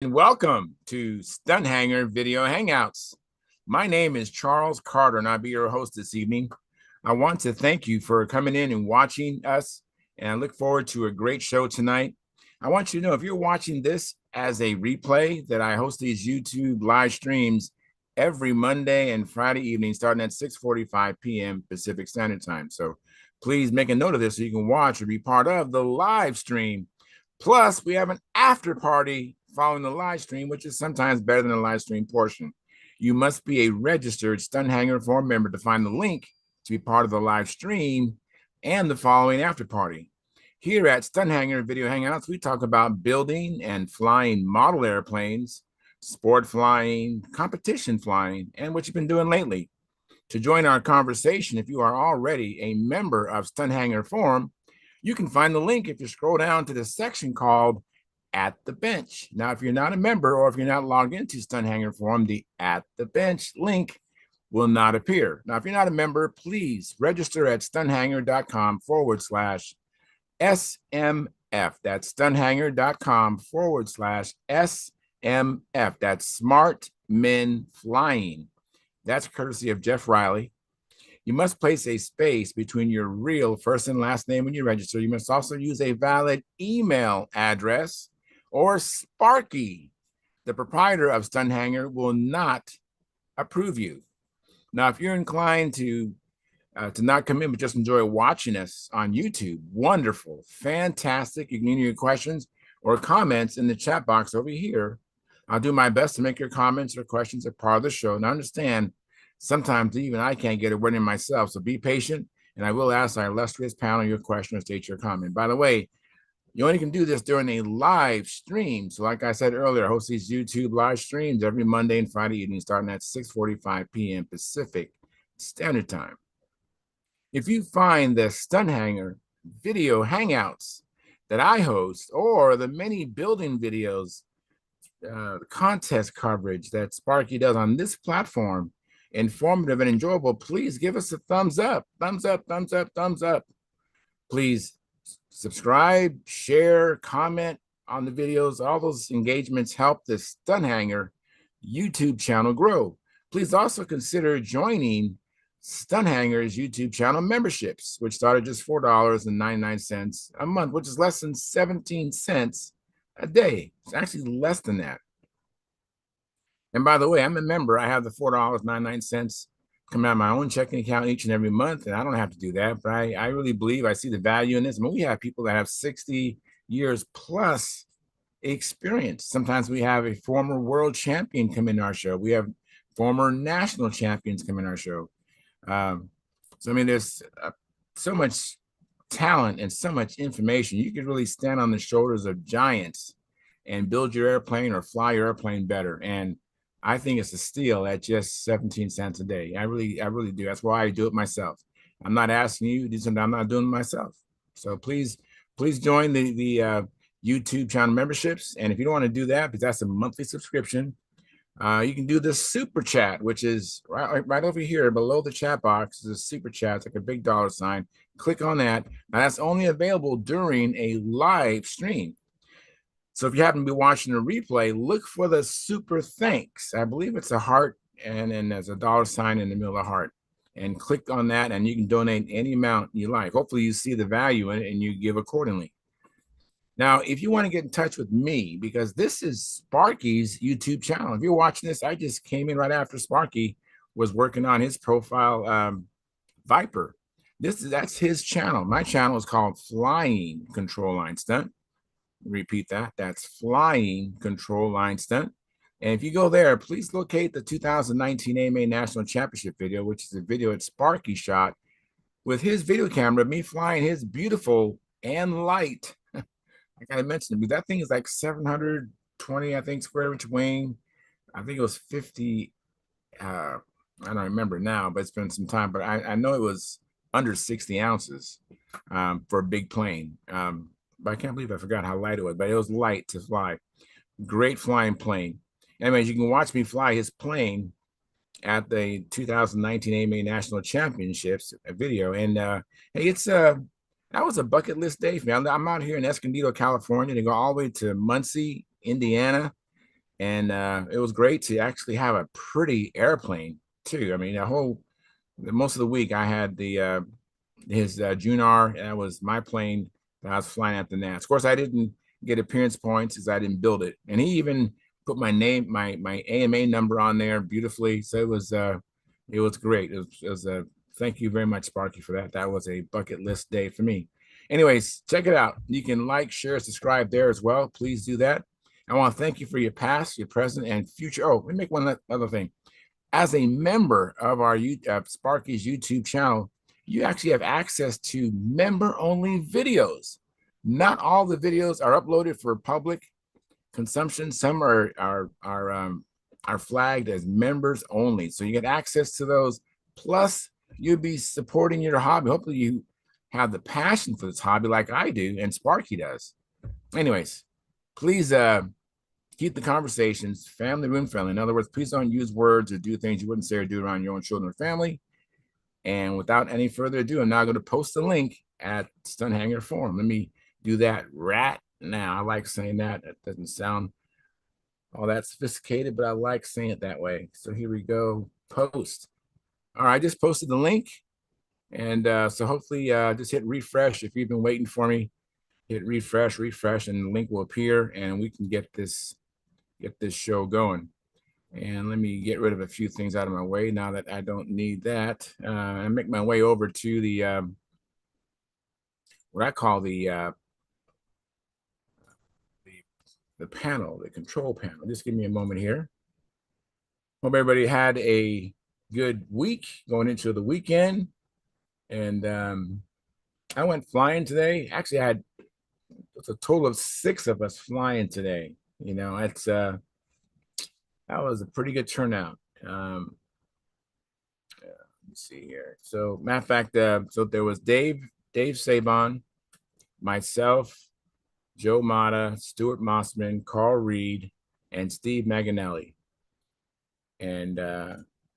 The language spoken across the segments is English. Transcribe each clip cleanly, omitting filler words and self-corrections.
And welcome to Stunt Hangar Video Hangouts. My name is Charles Carter, and I'll be your host this evening. I want to thank you for coming in and watching us, and I look forward to a great show tonight. I want you to know if you're watching this as a replay, that I host these YouTube live streams every Monday and Friday evening, starting at 6:45 p.m. Pacific Standard Time. So please make a note of this so you can watch or be part of the live stream. Plus, we have an after party following the live stream, which is sometimes better than the live stream portion. You must be a registered Stunt Hangar Forum member to find the link to be part of the live stream and the following after party. Here at Stunt Hangar Video Hangouts, we talk about building and flying model airplanes, sport flying, competition flying, and what you've been doing lately. To join our conversation, if you are already a member of Stunt Hangar Forum, you can find the link if you scroll down to the section called At the Bench. Now, if you're not a member or if you're not logged into Stunt Hangar Forum, the At the Bench link will not appear. Now, if you're not a member, please register at stunthangar.com/SMF. That's stunthangar.com/SMF. That's Smart Men Flying. That's courtesy of Jeff Riley. You must place a space between your real first and last name when you register. You must also use a valid email address, or Sparky, the proprietor of Stunt Hangar, will not approve you. Now, if you're inclined to not come in but just enjoy watching us on YouTube, wonderful, fantastic. You can enter your questions or comments in the chat box over here. I'll do my best to make your comments or questions a part of the show. And understand, sometimes even I can't get a word in myself, so be patient, and I will ask our illustrious panel your question or state your comment. By the way, you only can do this during a live stream. So like I said earlier, I host these YouTube live streams every Monday and Friday evening, starting at 6:45 p.m. Pacific Standard Time. If you find the Stunt Hangar Video Hangouts that I host, or the many building videos, contest coverage that Sparky does on this platform, informative and enjoyable, please give us a thumbs up, thumbs up, thumbs up, thumbs up. Please subscribe, share, comment on the videos. All those engagements help the Stunt Hangar YouTube channel grow. Please also consider joining Stunt Hangar's YouTube channel memberships, which start at just $4.99 a month, which is less than 17 cents a day. It's actually less than that. And by the way, I'm a member. I have the $4.99 come out of my own checking account each and every month, and I don't have to do that. But I really believe I see the value in this. I mean, we have people that have 60 years plus experience. Sometimes we have a former world champion come in our show. We have former national champions come in our show. So I mean, there's so much talent and so much information. You could really stand on the shoulders of giants and build your airplane or fly your airplane better. And I think it's a steal at just 17 cents a day. I really do. That's why I do it myself. I'm not asking you to do something I'm not doing myself. So please join the YouTube channel memberships. And if you don't want to do that, because that's a monthly subscription, you can do the super chat, which is right over here below the chat box. Is a super chat. It's like a big dollar sign. Click on that. Now that's only available during a live stream. So if you happen to be watching a replay, look for the super thanks. I believe it's a heart, and then there's a dollar sign in the middle of the heart. And click on that, and you can donate any amount you like. Hopefully you see the value in it and you give accordingly. Now, if you want to get in touch with me, because this is Sparky's YouTube channel. If you're watching this, I just came in right after Sparky was working on his profile, Viper. That's his channel. My channel is called Flying Control Line Stunt. Repeat that. That's Flying Control Line Stunt. And if you go there, please locate the 2019 AMA National Championship video, which is a video that Sparky shot with his video camera, me flying his beautiful and light. Like I mentioned, that thing is like 720, I think, square inch wing. I think it was 50. I don't remember now, but it's been some time. But I know it was under 60 ounces for a big plane. But I can't believe I forgot how light it was, but it was light to fly. Great flying plane. Anyways, you can watch me fly his plane at the 2019 AMA National Championships video. And hey, that was a bucket list day for me. I'm out here in Escondido, California, to go all the way to Muncie, Indiana, And it was great to actually have a pretty airplane too. I mean, most of the week I had his Junar. That was my plane that I was flying at the Nats. Of course, I didn't get appearance points because I didn't build it, and he even put my name, my AMA number on there beautifully. So it was great. It was a thank you very much, Sparky, for that. That was a bucket list day for me. Anyways, check it out. You can like, share, subscribe there as well. Please do that. I want to thank you for your past, your present, and future. Oh, let me make one other thing. As a member of our Sparky's YouTube channel, you actually have access to member-only videos. Not all the videos are uploaded for public consumption. Some are flagged as members only. So you get access to those. Plus, you'll be supporting your hobby. Hopefully, you have the passion for this hobby like I do and Sparky does. Anyways, please keep the conversations family room friendly. In other words, please don't use words or do things you wouldn't say or do around your own children or family. And without any further ado, I'm now going to post the link at Stunt Hangar Forum. Let me do that right now. I like saying that. That doesn't sound all that sophisticated, but I like saying it that way. So here we go. Post. All right, I just posted the link. And so hopefully just hit refresh if you've been waiting for me. Hit refresh, and the link will appear, and we can get this show going. And let me get rid of a few things out of my way now that I don't need that. I make my way over to the what I call the panel, the control panel. Just give me a moment here. Hope everybody had a good week going into the weekend. And I went flying today. Actually, it's a total of 6 of us flying today. You know, it's that was a pretty good turnout. Let me see here. So, matter of fact, so there was Dave Sabon, myself, Joe Mata, Stuart Mossman, Carl Reed, and Steve Maganelli. And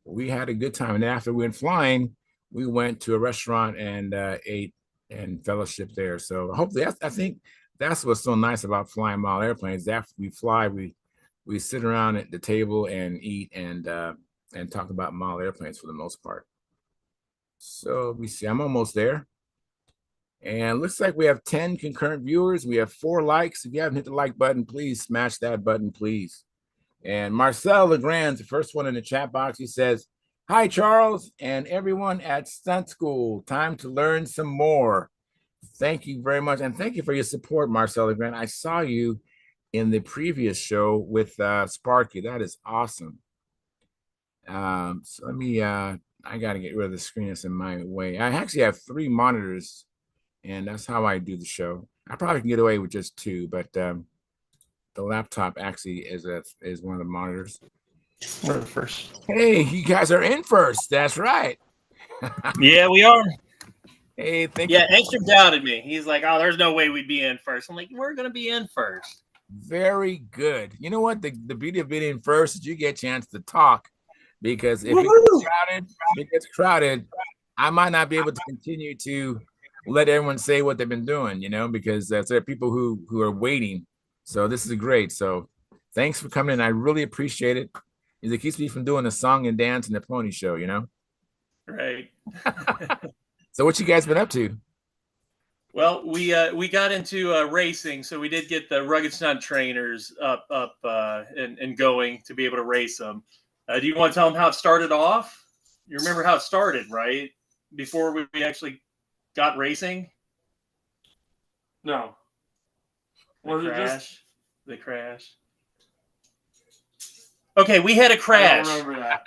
we had a good time. And after we went flying, we went to a restaurant and ate and fellowship there. So hopefully, I think that's what's so nice about flying model airplanes. After we fly, we sit around at the table and eat and talk about model airplanes for the most part. So we see, I'm almost there. And looks like we have 10 concurrent viewers. We have 4 likes. If you haven't hit the like button, please smash that button, please. And Marcel Legrand's the first one in the chat box. He says, "Hi, Charles, and everyone at Stunt School. Time to learn some more." Thank you very much. And thank you for your support, Marcel Legrand. I saw you in the previous show with Sparky. That is awesome. So let me, I got to get rid of the screen that's in my way. I actually have 3 monitors, and that's how I do the show. I probably can get away with just 2, but the laptop actually is one of the monitors. We're first. Hey, you guys are in first. That's right. Yeah, we are. Hey, thank you. Yeah, Angstrom doubted me. He's like, "Oh, there's no way we'd be in first." I'm like, "We're gonna be in first." Very good. You know what? The beauty of being in first is you get a chance to talk, because if it gets crowded, I might not be able to continue to let everyone say what they've been doing, you know, because there are people who are waiting. So this is great. So thanks for coming in. I really appreciate it. It keeps me from doing the song and dance and the pony show, you know? Right. So what you guys been up to? Well, we got into racing, so we did get the Rugged Stunt trainers up and going to be able to race them. Do you want to tell them how it started off? You remember how it started, right? Before we actually got racing? No. Was it just the crash? Okay, we had a crash. I don't remember that.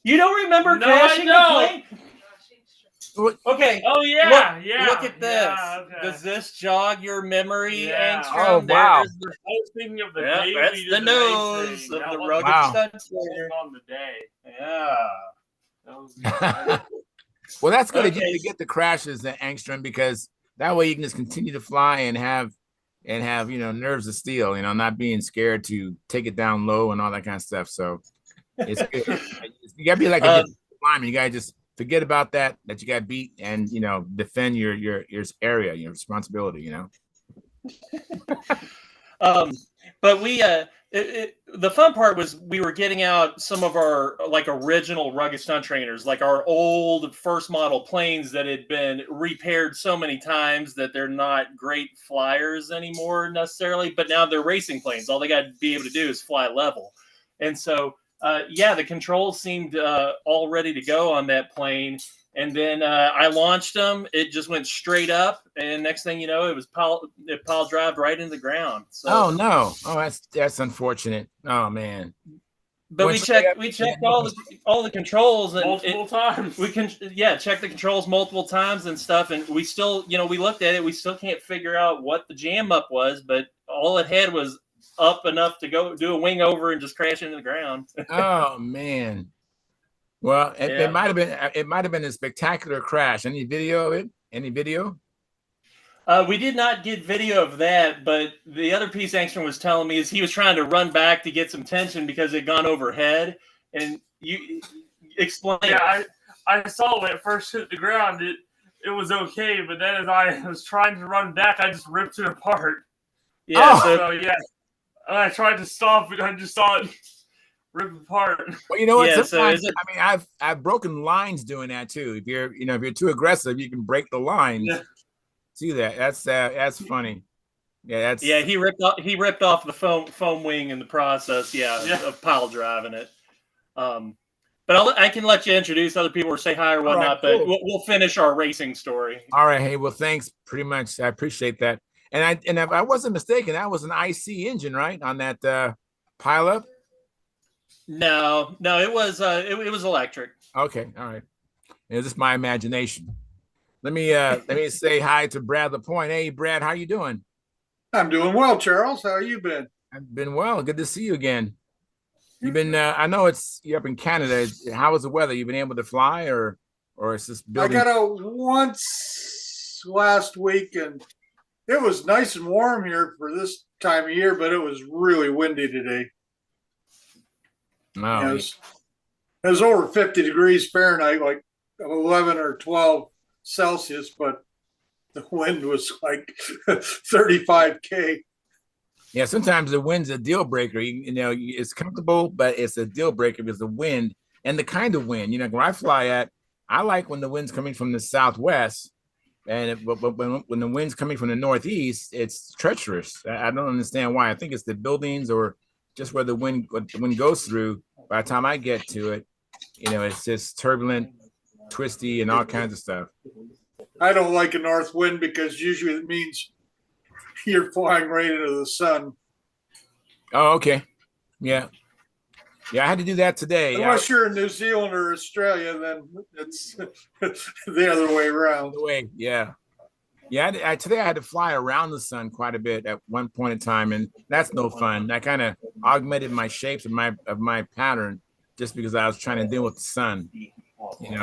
You don't remember No, crashing I don't. the plane? Okay. Oh yeah, Look at this. Yeah, okay. Does this jog your memory, Yeah. Angstrom? Oh, wow. I was thinking of the Yeah, day that's we did the the nose racing. of That the wasn't- Rugged Wow. Stunt that trainer. wasn't on the day. Yeah. That was Well, that's good Okay. that you get the crashes, Angstrom, because that way you can just continue to fly and have nerves of steel, not being scared to take it down low and all that kind of stuff. So it's good. You gotta be like a lineman. You gotta just forget about that you got beat, and defend your area, your responsibility. But we the fun part was we were getting out some of our like original rugged stunt trainers, like our old first model planes that had been repaired so many times that they're not great flyers anymore necessarily, but now they're racing planes. All they got to be able to do is fly level. And so, yeah, the controls seemed all ready to go on that plane. And then I launched them. It just went straight up, and next thing you know, it pile drived right into the ground. So, oh no, oh that's unfortunate. Oh man. but Went straight up we and checked then- all the controls and multiple times. we can check the controls multiple times and stuff, and we still we looked at it. We still can't figure out what the jam up was, but all it had was up enough to go do a wing over and just crash into the ground. Oh man. Well, Yeah. it might have been a spectacular crash. Any video of it? Any video? We did not get video of that, but the other piece Angstrom was telling me is he was trying to run back to get some tension because it had gone overhead. And you explain. Yeah, I saw when it first hit the ground. It was okay, but then as I was trying to run back, I just ripped it apart. Yeah, So yeah, I tried to stop it. I just saw it rip apart. Well, you know what? Yeah, so Sometimes, is it- I mean, I've broken lines doing that too. If you're too aggressive, you can break the lines. Yeah. See that? That's funny. Yeah, that's he ripped off the foam wing in the process. Yeah. Of pile driving it. But I can let you introduce other people or say hi or whatnot. right, But cool. we'll finish our racing story. All right. Hey, well, thanks pretty much. I appreciate that. And if I wasn't mistaken, that was an IC engine, right? On that pile up. No, it was electric. Okay, all right. It's just my imagination. Let me say hi to Brad Lapointe. Hey, Brad, how you doing? I'm doing well, Charles. How you been? I've been well. Good to see you again. You've been. I know you're up in Canada. How was the weather? You been able to fly, or it's just building? I got out once last week, and it was nice and warm here for this time of year, but it was really windy today. No. It was over 50 degrees Fahrenheit, like 11 or 12 Celsius, but the wind was like 35K. Yeah, sometimes the wind's a deal breaker. It's comfortable, but it's a deal breaker because the wind and the kind of wind. When I fly I like when the wind's coming from the southwest, and when the wind's coming from the northeast, it's treacherous. I don't understand why. I think it's the buildings or just where the wind goes through. By the time I get to it, it's just turbulent, twisty, and all kinds of stuff. I don't like a north wind because usually it means you're flying right into the sun. Oh, okay. Yeah. I had to do that today. Unless you're in New Zealand or Australia, then it's the other way around. Yeah. Today I had to fly around the sun quite a bit at one point in time, and that's no fun. I kind of augmented my shapes of my pattern just because I was trying to deal with the sun.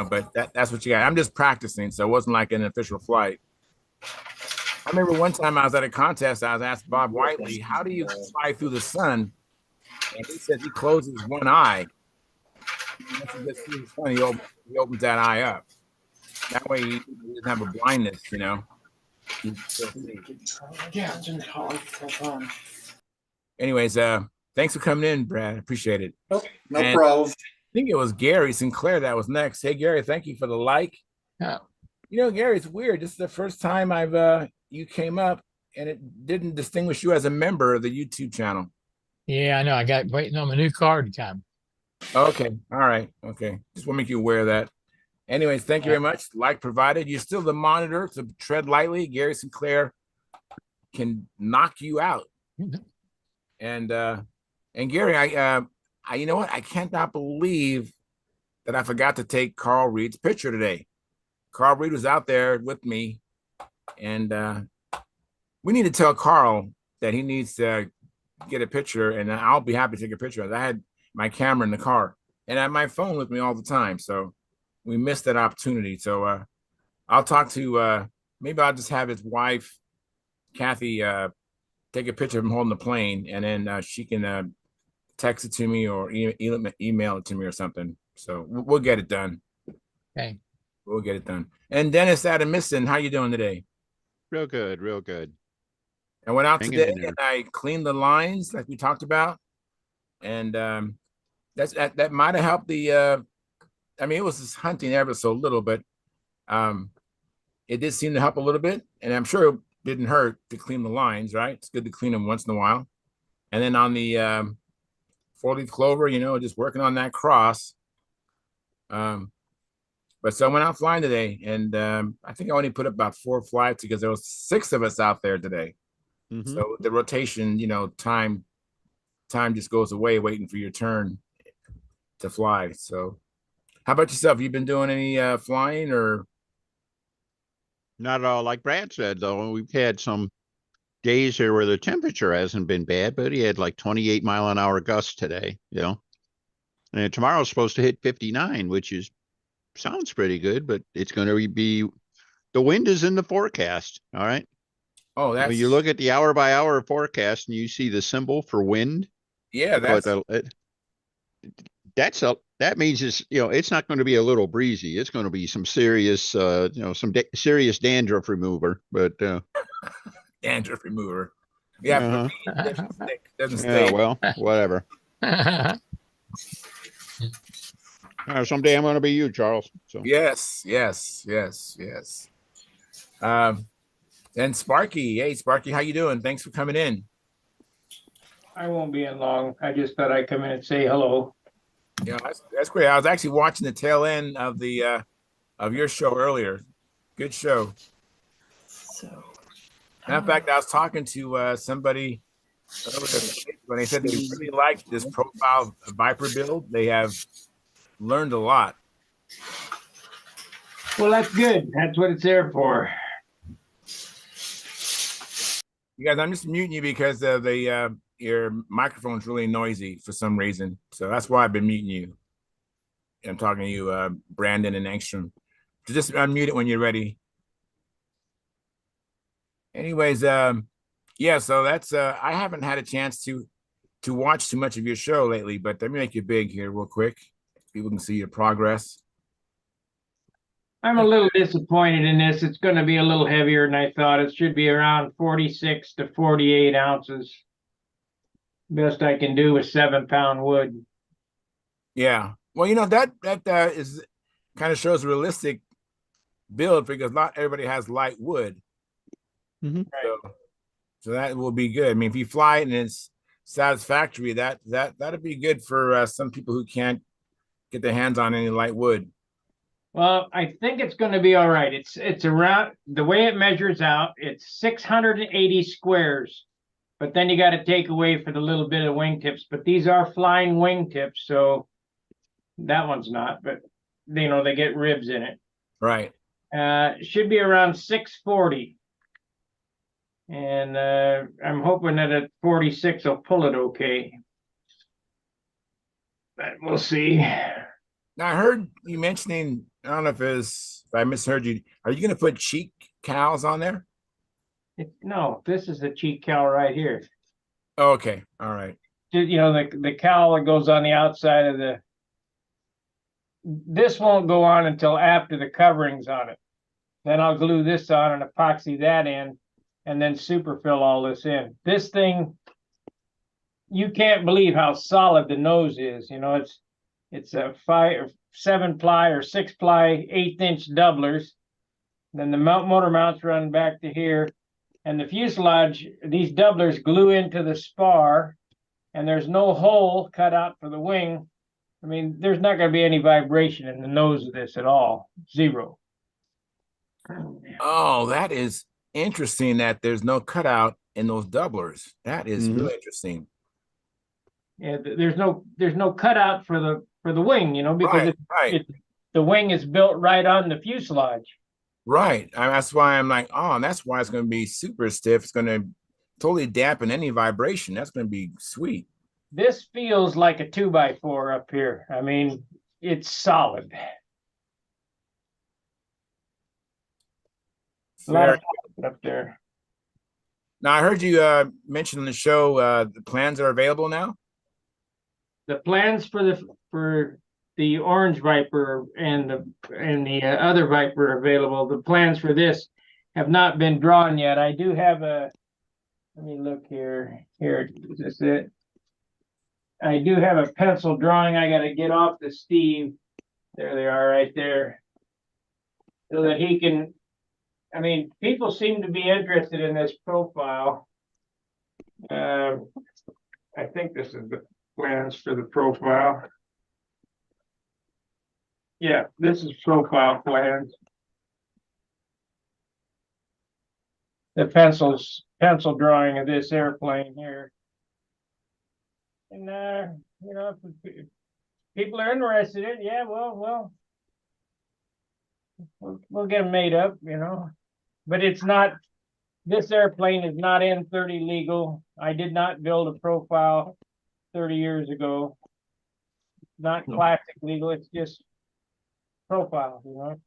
But that's what you got. I'm just practicing, so it wasn't like an official flight. I remember one time I was at a contest. I was asked Bob Whiteley, "How do you fly through the sun?" And he said he closes one eye. Once he gets through the sun, he opens that eye up. That way he doesn't have a blindness, Anyways, thanks for coming in, Brad. Appreciate it. No problem. I think it was Gary Sinclair that was next. Hey, Gary, thank you for the like. Yeah. Gary, it's weird. This is the first time you came up, and it didn't distinguish you as a member of the YouTube channel. Yeah, I know. I got waiting on my new card to come. Okay. All right. Okay. Just want to make you aware of that. Anyways, thank you very much. Like provided. You're still the monitor, so tread lightly. Gary Sinclair can knock you out. And Gary, I you know what? I cannot believe that I forgot to take Carl Reed's picture today. Carl Reed was out there with me, and we need to tell Carl that he needs to get a picture, and I'll be happy to take a picture. I had my camera in the car, and I had my phone with me all the time, so we missed that opportunity. So I'll talk to maybe I'll just have his wife, Kathy, take a picture of him holding the plane, and then she can text it to me or email it to me or something. So we'll get it done. Okay. We'll get it done. And Dennis Adamison, how you doing today? Real good, real good. I went out Hanging today in there. and I cleaned the lines like we talked about. and that might have helped the. I mean, it was just hunting ever so little, but it did seem to help a little bit, and I'm sure it didn't hurt to clean the lines. Right, it's good to clean them once in a while, and then on the four-leaf clover, just working on that cross. But so I went out flying today, and I think I only put up about 4 flights because there was 6 of us out there today. So the rotation, time just goes away waiting for your turn to fly. So how about yourself? You been doing any flying or? Not at all. Like Brad said, though, we've had some days here where the temperature hasn't been bad, but he had like 28-mile-an-hour gusts today, And tomorrow's supposed to hit 59, which sounds pretty good, but it's going to be the wind is in the forecast. All right. Oh, When you look at the hour-by-hour forecast and you see the symbol for wind, yeah, that means it's not going to be a little breezy. It's going to be some serious, serious dandruff remover. But dandruff remover, yeah, doesn't yeah, stay. well, whatever. Someday I'm going to be you, Charles. So yes. And Sparky, hey Sparky, how you doing? Thanks for coming in. I won't be in long. I just thought I'd come in and say hello. Yeah, that's great. I was actually watching the tail end of the of your show earlier. Good show. So, in fact, I was talking to somebody earlier when they said they really liked this profile Viper build. They have learned a lot. well, that's good. That's what it's there for. You guys, I'm just muting you because the your microphone's really noisy for some reason. So that's why I've been muting you. I'm talking to you, Brandon and Engstrom. So just unmute it when you're ready. Anyways, yeah, so that's I haven't had a chance to watch too much of your show lately, but let me make you big here real quick. People can see your progress. I'm a little disappointed in this. It's going to be a little heavier than I thought. It should be around 46 to 48 ounces. Best I can do with 7-pound wood. Yeah. Well, that is kind of shows a realistic build because not everybody has light wood. Right. So that will be good. I mean, if you fly it and it's satisfactory, that'd be good for some people who can't get their hands on any light wood. Well, I think it's going to be all right. It's around the way it measures out. It's 680 squares, but then you got to take away for the little bit of wingtips. But these are flying wingtips, so that one's not. But they get ribs in it. Right. Should be around 640, and I'm hoping that at 46 I'll pull it okay. But we'll see. Now I heard you mentioning. I don't know if I misheard you. Are you going to put cheek cowls on there? No, this is the cheek cowl right here. Oh, okay. All right. The cowl that goes on the outside of this won't go on until after the covering's on it. Then I'll glue this on and epoxy that in and then superfill all this in. This thing, you can't believe how solid the nose is. It's a 7-ply or 6-ply 1/8-inch doublers. Then the motor mounts run back to here. And the fuselage, these doublers glue into the spar, and there's no hole cut out for the wing. I mean, there's not going to be any vibration in the nose of this at all. Zero. Oh, that is interesting that there's no cutout in those doublers. That is really interesting. Yeah, there's no cutout for the wing, because the wing is built right on the fuselage. Right. That's why I'm like, oh, and that's why it's going to be super stiff. It's going to totally dampen any vibration. That's going to be sweet. This feels like a 2x4 up here. I mean, it's solid. A lot of up there. Now, I heard you mention on the show the plans are available now. The plans for the orange Viper and the other Viper available. The plans for this have not been drawn yet. I do have let me look here. Here, is this it? I do have a pencil drawing I gotta get off to Steve. There they are right there. So that he can, I mean, people seem to be interested in this profile. I think this is the plans for the profile. Yeah, this is profile plans. The pencil drawing of this airplane here. And you know, if people are interested in it, yeah, we'll get them made up, you know. But it's not, this airplane is not N30 legal. I did not build a profile 30 years ago. Not classic legal, it's just profile, you know.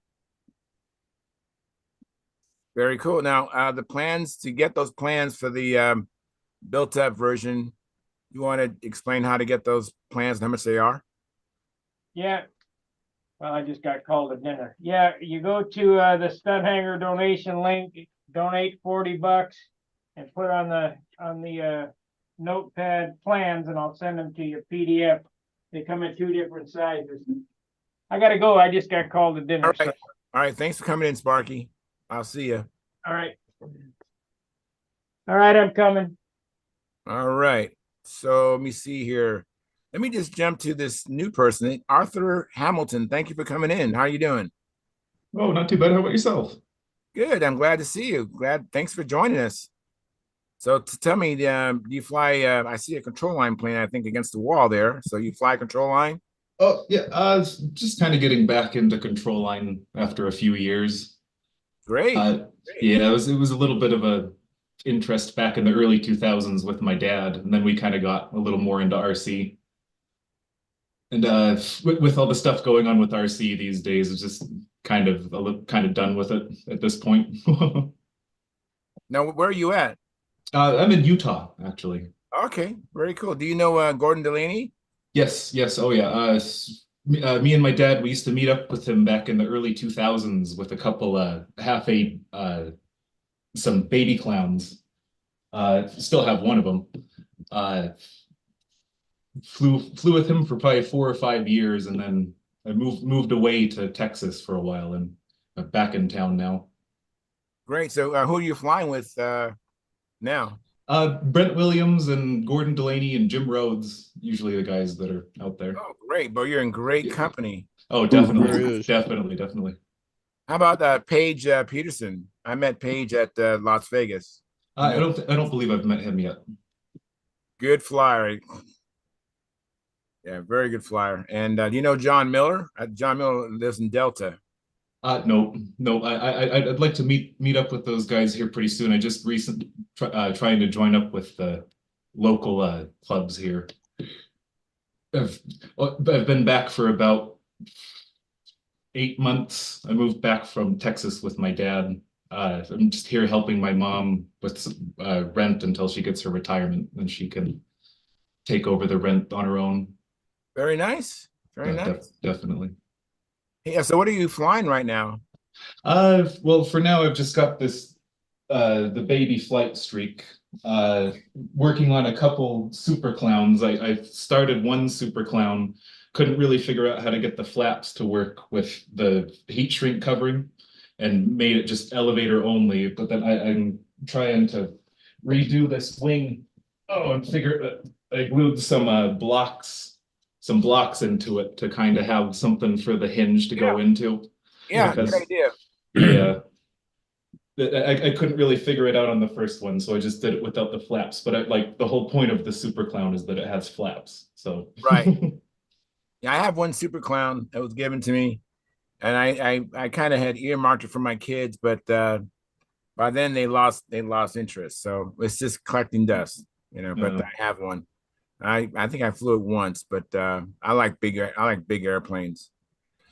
Very cool. Now, the plans to get those plans for the built-up version, you want to explain how to get those plans and how much they are? Yeah. Well, I just got called to dinner. Yeah, you go to the Stunt Hangar donation link, donate $40, and put on the notepad plans, and I'll send them to you PDF. They come in 2 different sizes. I gotta go. I just got called to dinner. All right. All right. Thanks for coming in, Sparky. I'll see you. All right. All right, I'm coming. All right. So let me see here. Let me just jump to this new person, Arthur Hamilton. Thank you for coming in. How are you doing? Oh, not too bad. How about yourself? Good. I'm glad to see you. Thanks for joining us. So tell me, do you fly? I see a control line plane, I think, against the wall there. So you fly control line? Oh, yeah. Just kind of getting back into control line after a few years. Great. Yeah, it was a little bit of a interest back in the early 2000s with my dad, and then we kind of got a little more into RC. And with all the stuff going on with RC these days, it's just kind of done with it at this point. Now, where are you at? I'm in Utah, actually. Okay, very cool. Do you know Gordon Delaney? Yes, yes. Oh, yeah. Me and my dad, we used to meet up with him back in the early 2000s with a couple some baby clowns. Still have one of them. Flew with him for probably 4 or 5 years, and then I moved away to Texas for a while, and I'm back in town now. Great. So who are you flying with now? Brent Williams and Gordon Delaney and Jim Rhodes, usually the guys that are out there. Oh, great. But you're in great company. Oh, There definitely, is. definitely. How about Paige Peterson? I met Paige at Las Vegas. I don't believe I've met him yet. Good flyer. Yeah, very good flyer. And do you know John Miller? John Miller lives in Delta. No. I'd like to meet up with those guys here pretty soon. I just recently trying to join up with the local clubs here. I've been back for about 8 months. I moved back from Texas with my dad. I'm just here helping my mom with rent until she gets her retirement, and she can take over the rent on her own. Very nice. Very nice. Definitely. Yeah. So what are you flying right now? Well, for now, I've just got this the baby flight streak. Working on a couple super clowns. I started one super clown, couldn't really figure out how to get the flaps to work with the heat shrink covering, and made it just elevator only. But then I'm trying to redo this wing. Oh, and I glued some blocks into it to kind of have something for the hinge to go into. Yeah, Because, good idea. yeah. I couldn't really figure it out on the first one, so I just did it without the flaps. But like the whole point of the super clown is that it has flaps. So Right. Yeah, I have one super clown that was given to me, and I kind of had earmarked it for my kids, but by then they lost interest. So it's just collecting dust, you know. But I have one. I think I flew it once, but I like big airplanes.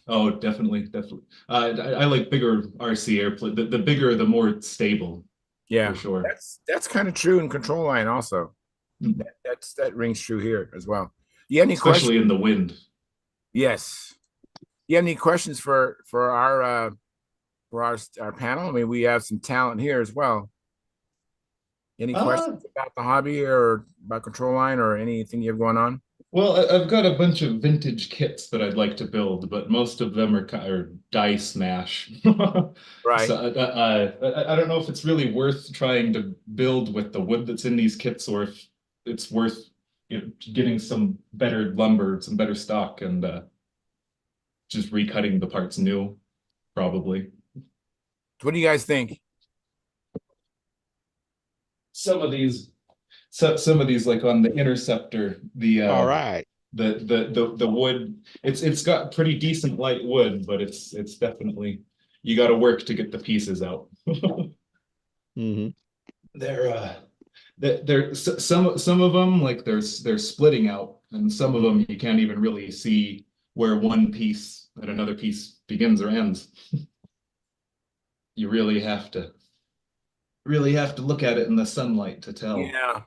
Oh, definitely. I like bigger RC airplane. The bigger, the more stable. Yeah, for sure. That's kind of true in control line also. Mm. That rings true here as well. Do you have any Especially questions? in the wind. Yes. Do you have any questions for our panel? I mean, we have some talent here as well. Any questions about the hobby or about control line or anything you have going on? Well, I've got a bunch of vintage kits that I'd like to build, but most of them are die smash. Right. So I don't know if it's really worth trying to build with the wood that's in these kits, or if it's worth, getting some better lumber, some better stock, and just recutting the parts new, probably. What do you guys think? Some of these, some of these, like on the Interceptor, All right. the wood, it's got pretty decent light wood, but it's definitely, you got to work to get the pieces out. Hmm. Some of them, like, they're splitting out, and some of them you can't even really see where one piece and another piece begins or ends. You really have to look at it in the sunlight to tell. Yeah.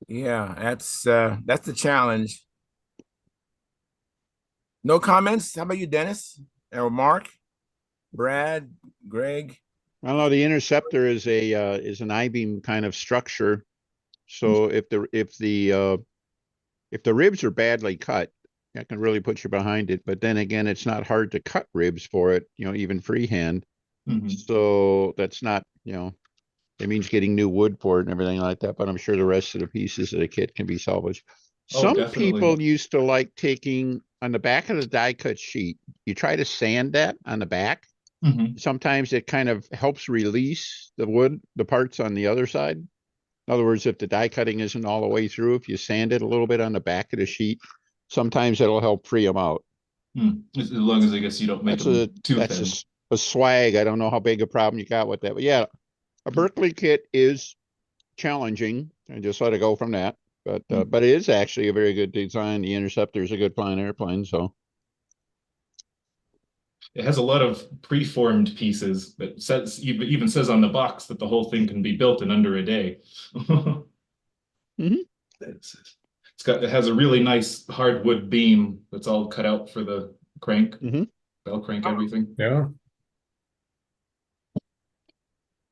Yeah, that's the challenge. No comments? How about you, Dennis? Or Mark? Brad? Greg? I don't know. The interceptor is an I-beam kind of structure. So if the ribs are badly cut, that can really put you behind it. But then again, it's not hard to cut ribs for it, even freehand. Mhm. So that's not, it means getting new wood for it and everything like that. But I'm sure the rest of the pieces of the kit can be salvaged. Oh, Some definitely. people used to like taking on the back of the die cut sheet, you try to sand that on the back. Mhm. Sometimes it kind of helps release the wood, the parts on the other side. In other words, if the die cutting isn't all the way through, if you sand it a little bit on the back of the sheet, sometimes it'll help free them out. As long as, I guess, you don't make them too thin. That's a swag. I don't know how big a problem you got with that, but yeah, a Berkeley kit is challenging, and just let it go from that. But it is actually a very good design. The Interceptor is a good flying airplane, so. It has a lot of preformed pieces that even says on the box that the whole thing can be built in under a day. Mhm. It has a really nice hardwood beam that's all cut out for the crank, Mhm. bell crank, everything. Yeah.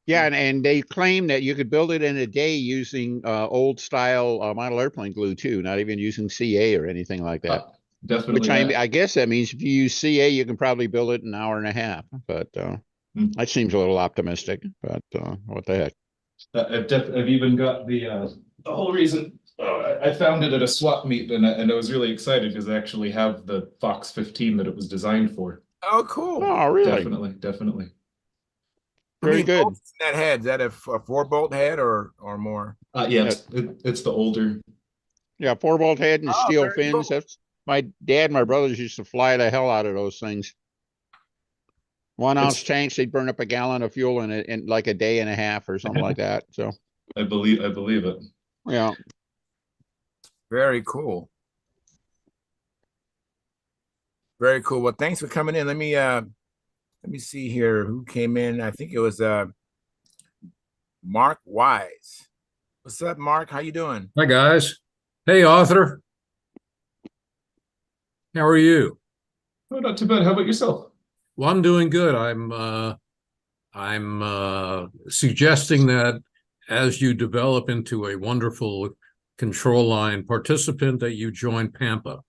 Yeah, and they claim that you could build it in a day using old style model airplane glue too, not even using CA or anything like that. Definitely. Which I guess that means if you use CA, you can probably build it in an hour and a half. But that seems a little optimistic. But what the heck? I've even got the whole reason. I found it at a swap meet, and I was really excited because I actually have the Fox 15 that it was designed for. Oh, cool. Oh, really? Definitely. Very good. Bolts in that head? Is that a 4-bolt head or more? Yeah, it's the older. Yeah, 4-bolt head and steel very fins. cool. That's my dad and my brothers used to fly the hell out of those things. 1-ounce tanks, they'd burn up a gallon of fuel in like a day and a half or something like that. So I believe it. yeah. Very cool. Very cool. Well, thanks for coming in. Let me see here who came in. I think it was Mark Wise. What's up, Mark? How you doing? Hi, guys. Hey, Arthur. How are you? Oh, not too bad. How about yourself? Well, I'm doing good. I'm suggesting that as you develop into a wonderful control line participant, that you join Pampa.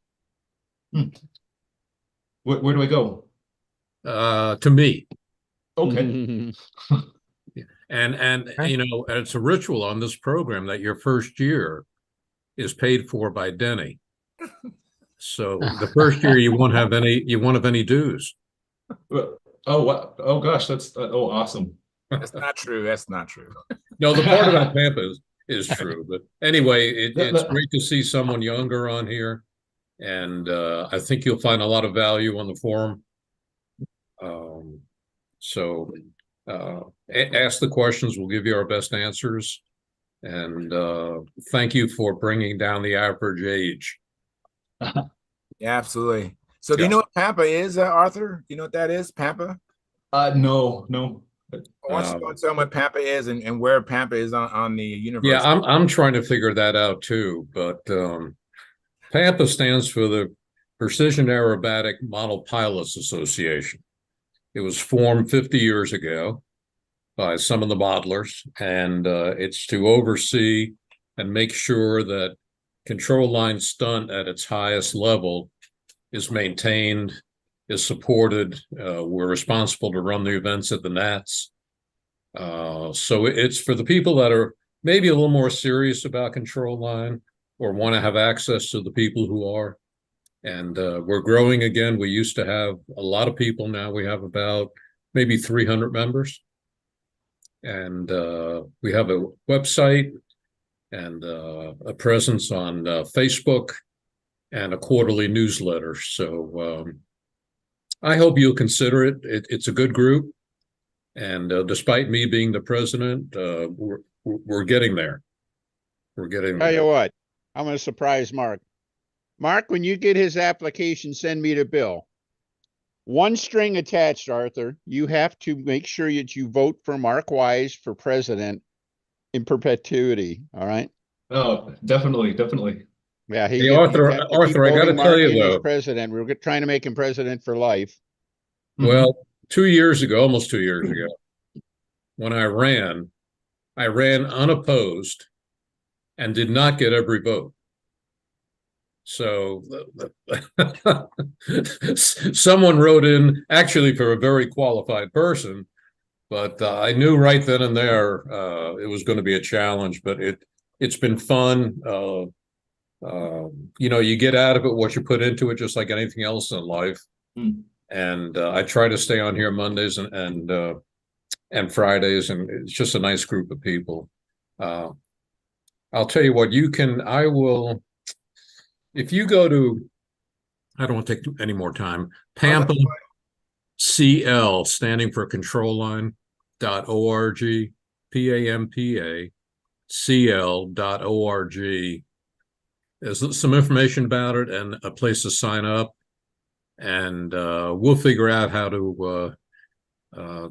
Where do I go? To me. Okay. And it's a ritual on this program that your first year is paid for by Denny. So the first year you won't have any dues. Oh, what? Oh gosh, that's awesome. That's not true. That's not true. No, the part about Pampa is true. But anyway, it's great to see someone younger on here, and I think you'll find a lot of value on the forum. So ask the questions. We'll give you our best answers. And thank you for bringing down the average age. Yeah, absolutely. So do you know what Pampa is, Arthur? Do you know what that is, Pampa? No. Why don't you go tell them what Pampa is and where Pampa is on the universe? Yeah, I'm trying to figure that out too. But Pampa stands for the Precision Aerobatic Model Pilots Association. It was formed 50 years ago by some of the modelers, and it's to oversee and make sure that control line stunt at its highest level is maintained, is supported. We're responsible to run the events at the Nats. So it's for the people that are maybe a little more serious about control line or want to have access to the people who are. And we're growing again. We used to have a lot of people. Now we have about maybe 300 members. And we have a website and a presence on Facebook and a quarterly newsletter. So I hope you'll consider it. It's a good group. And despite me being the president, we're getting there. We're getting Tell there. you what, I'm going to surprise Mark. Mark, when you get his application, send me the bill. One string attached, Arthur. You have to make sure that you vote for Mark Wise for president in perpetuity. All right. Oh, definitely, definitely. Yeah, Hey, you have to keep Arthur, I got to voting tell Mark you in as though. president. We're trying to make him president for life. Well, 2 years ago, almost 2 years ago, when I ran unopposed and did not get every vote. So someone wrote in actually for a very qualified person, but I knew right then and there it was going to be a challenge, but it's been fun. You know, you get out of it what you put into it, just like anything else in life. And I try to stay on here Mondays and Fridays, and it's just a nice group of people. I'll tell you what, I will, if you go to, I don't want to take any more time, Pampa CL, standing for control line.org, PAMPA CL.org. There's some information about it and a place to sign up. And we'll figure out how to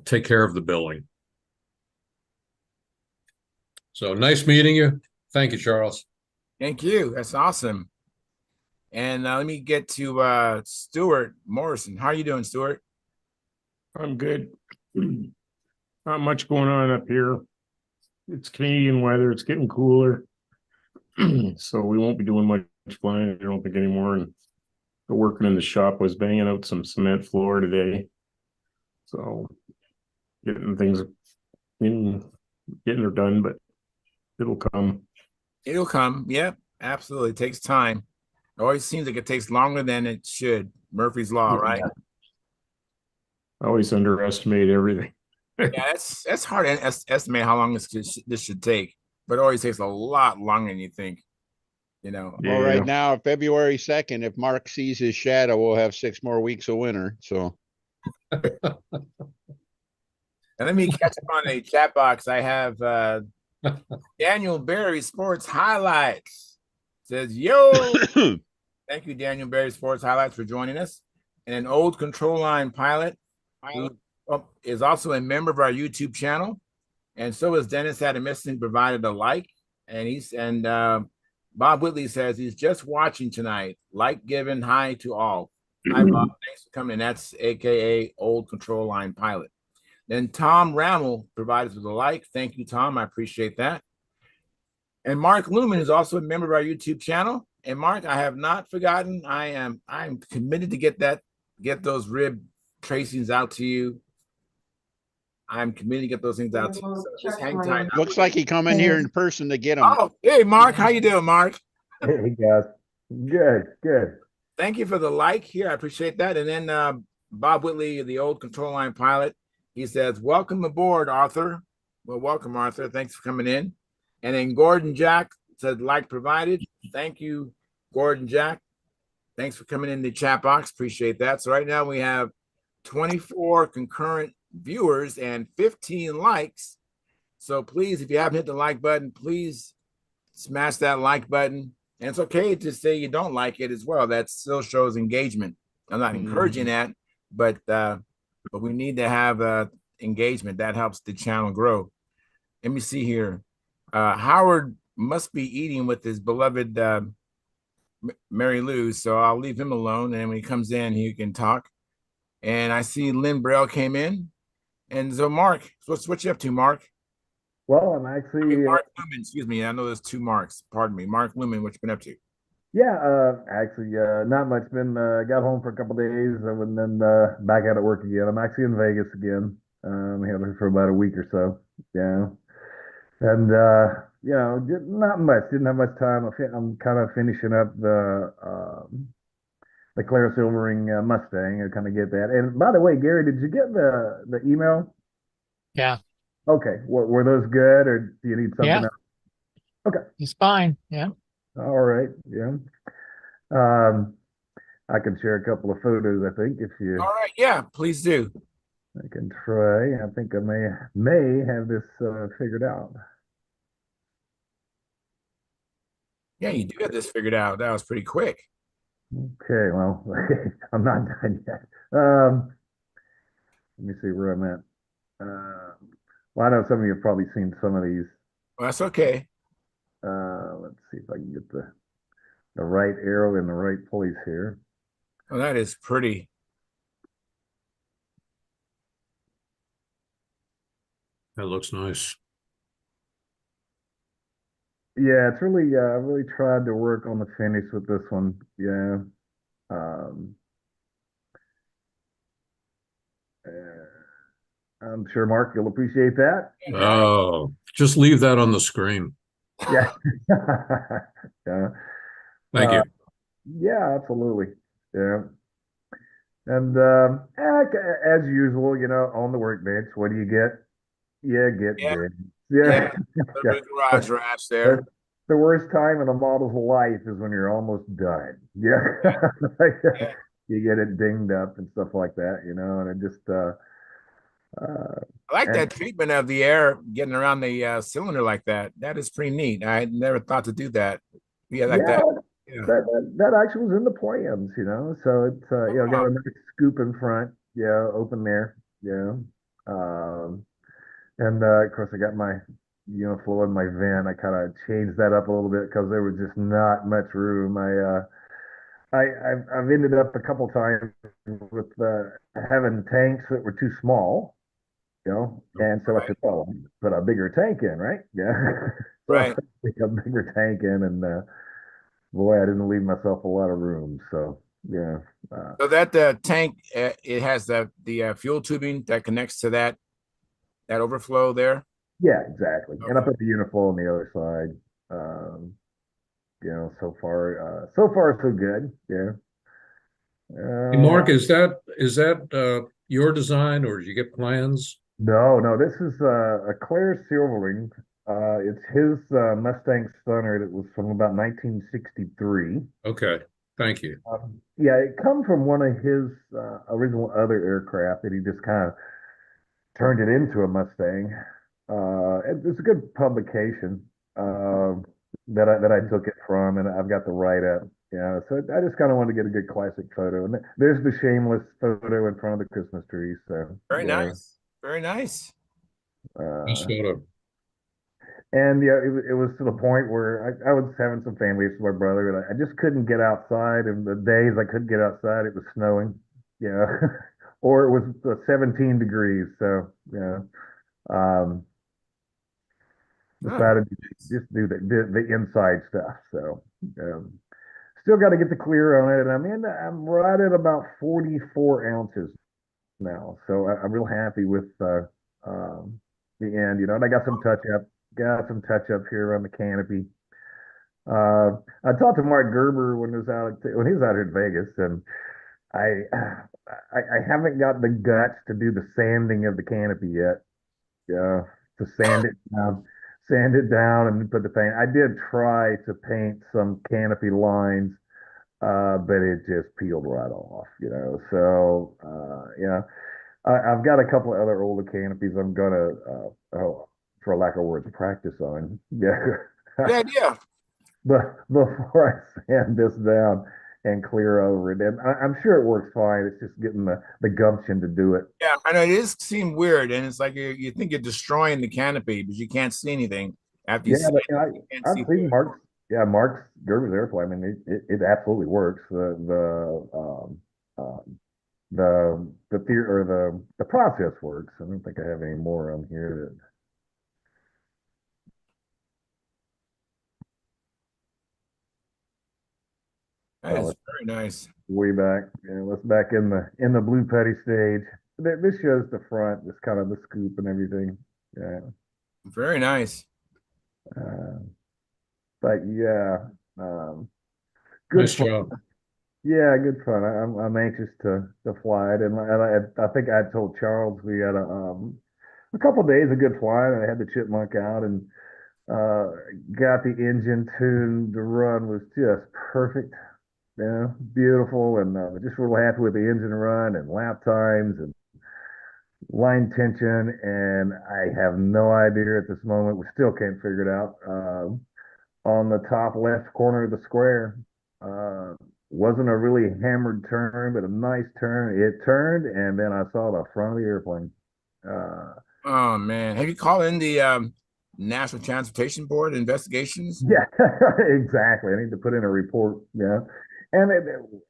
take care of the billing. So nice meeting you. Thank you, Charles. Thank you. That's awesome. And let me get to Stuart Morrison. How are you doing, Stuart? I'm good. Not much going on up here. It's Canadian weather. It's getting cooler. So we won't be doing much flying, I don't think, anymore. And working in the shop, was banging out some cement floor today. So getting things in, getting her done, but it'll come. It'll come. Yep, absolutely. It takes time. It always seems like it takes longer than it should. Murphy's Law, right? I always underestimate everything. Yeah, that's hard to estimate how long this should take, but it always takes a lot longer than you think. You know. Well, right now, February 2nd, if Mark sees his shadow, we'll have 6 more weeks of winter. So, and let me catch up on a chat box. I have Daniel Berry Sports Highlights says, "Yo, thank you, Daniel Berry Sports Highlights, for joining us." And an old control line pilot who is also a member of our YouTube channel, and so is Dennis Adamiston, provided a like, and Bob Whitley says he's just watching tonight. Like given, hi to all. Hi, Bob. Thanks for coming in. That's AKA Old Control Line Pilot. Then Tom Rammel provided us with a like. Thank you, Tom. I appreciate that. And Mark Lumen is also a member of our YouTube channel. And Mark, I have not forgotten. I'm committed to get those rib tracings out to you. I'm committed to get those things out to you. So just hang tight. Looks like he come in here in person to get them. Oh, hey, Mark. How you doing, Mark? Hey, guys. Good. Thank you for the like here. I appreciate that. And then Bob Whitley, the Old Control Line Pilot, he says, "Welcome aboard, Arthur." Well, welcome, Arthur. Thanks for coming in. And then Gordon Jack said, "Like provided." Thank you, Gordon Jack. Thanks for coming in the chat box. Appreciate that. So right now we have 24 concurrent viewers and 15 likes. So please, if you haven't hit the like button, please smash that like button. And it's okay to say you don't like it as well. That still shows engagement. I'm not encouraging that, but we need to have engagement. That helps the channel grow. Let me see here. Howard must be eating with his beloved Mary Lou, so I'll leave him alone. And when he comes in, he can talk. And I see Lynn Braille came in. And so, Mark, what you up to, Mark? Well, I'm actually Mark Lumen, excuse me. I know there's two Marks. Pardon me. Mark Lumen, what you been up to? Yeah, actually, not much. Been got home for a couple days and then back out at work again. I'm actually in Vegas again. Here for about a week or so. Yeah, and not much. Didn't have much time. I'm kind of finishing up the Clear Silvering Mustang. I kind of get that. And by the way, Gary, did you get the email? Yeah. Okay, were those good, or do you need something Yeah. else? Okay, It's fine. Yeah. all right, yeah. Um, I can share a couple of photos. I think if you, All right. Yeah, please do. I can try. I think I may have this figured out. Yeah, you do have this figured out. That was pretty quick. Okay, well, I'm not done yet. Let me see where I'm at. Well, I know some of you have probably seen some of these. Well, that's okay. Let's see if I can get the right arrow in the right place here. Well, that is pretty. That looks nice. Yeah, it's really, I really tried to work on the finish with this one. Yeah. Um, I'm sure Mark, you'll appreciate that. Oh, just leave that on the screen. Yeah. Yeah. Thank Uh, you. yeah, absolutely. Yeah. And as usual, on the workbench, what do you get? Yeah, get Yeah, dead. yeah. Yeah. Yeah. The garage rats The, there. the worst time in a model's life is when you're almost done. Yeah. Like, Yeah. you get it dinged up and stuff like that, and it just uh I like and that treatment of the air getting around the cylinder like that. That is pretty neat. I never thought to do that. Yeah, like yeah, that. Yeah. that actually was in the plans. So it's got Oh, a nice scoop in front, open there, yeah. Um and of course I got my flow in my vent. I kind of changed that up a little bit because there was just not much room. I've ended up a couple times with having tanks that were too small, and so I right, said, well, put a bigger tank in, right? Yeah. So I right. put a bigger tank in, and boy, I didn't leave myself a lot of room. So yeah, So that tank, it has the fuel tubing that connects to that overflow there. yeah, exactly. And I Okay. put the uniflow on the other side. So far so good. Yeah. Hey, Mark, Uh, is that your design or did you get plans? no, this is a Claire Silverling. It's his Mustang Stunner that was from about 1963. Okay, thank you. Yeah, it come from one of his original other aircraft that he just kind of turned it into a Mustang. It's a good publication that I took it from, and I've got the write up. Yeah, so I just kind of wanted to get a good classic photo, and there's the shameless photo in front of the Christmas tree. So Very yeah, nice. Very nice. Nice uh, photo. and yeah, it was to the point where I was having some family issues with my brother, and I just couldn't get outside. And the days I couldn't get outside, it was snowing. Yeah, or it was 17 degrees. So yeah. Um, Oh, decided to just do the inside stuff. So um, still got to get the clear on it, and I'm right at about 44 ounces now. So I'm real happy with the end. And I got some touch up here on the canopy. I talked to Mark Gerber when he was out here in Vegas, and I I haven't got the guts to do the sanding of the canopy yet. To sand it down and put the paint. I did try to paint some canopy lines, but it just peeled right off. So, I've got a couple of other older canopies I'm gonna, for lack of words, practice on. Yeah. good idea. But before I sand this down and clear over it, and I'm sure it works fine. It's just getting the gumption to do it. Yeah, I know it is seem weird, and it's like you think you're destroying the canopy, but you can't see anything after you Yeah, see but it. You can't see I've through seen it. Mark's Gerber's airplane. I mean, it absolutely works. The theory or the process works. I don't think I have any more on here That is very nice. Way back. Yeah, that's back in the blue putty stage. This shows the front, just kind of the scoop and everything. Yeah. Very nice. Uh, but yeah, good Nice fun. job. Yeah, good fun. I'm anxious to fly it, and I think I told Charles we had a couple days of good flying. I had the chipmunk out and got the engine tuned. The run was just perfect. Yeah, beautiful, and just real happy with the engine run and lap times and line tension. And I have no idea at this moment. We still can't figure it out. On the top left corner of the square, uh, wasn't a really hammered turn, but a nice turn. It turned, and then I saw the front of the airplane. Oh man, have you called in the National Transportation Board investigations? Yeah, exactly. I need to put in a report. Yeah. And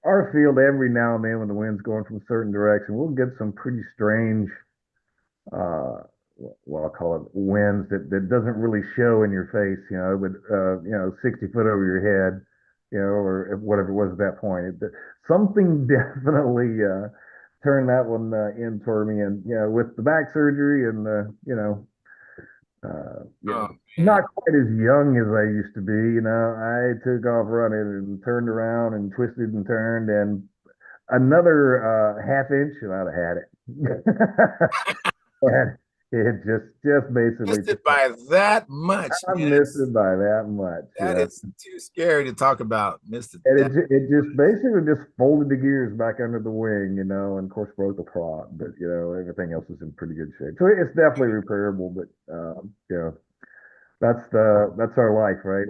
our field, every now and then, when the wind's going from a certain direction, we'll get some pretty strange, uh, well, I'll call it winds that doesn't really show in your face, but, 60 foot over your head, or whatever it was at that point. Something definitely turned that one in toward me. And, with the back surgery and Oh man. not quite as young as I used to be. I took off running and turned around and twisted and turned, and another half inch and I'd have had it. And it just basically Missed it by that much, I man. missed it by that much. That is too scary to talk about. Missed it. And it just basically just folded the gears back under the wing, and of course broke the prop, but everything else is in pretty good shape. So it's definitely repairable, but that's our life, right?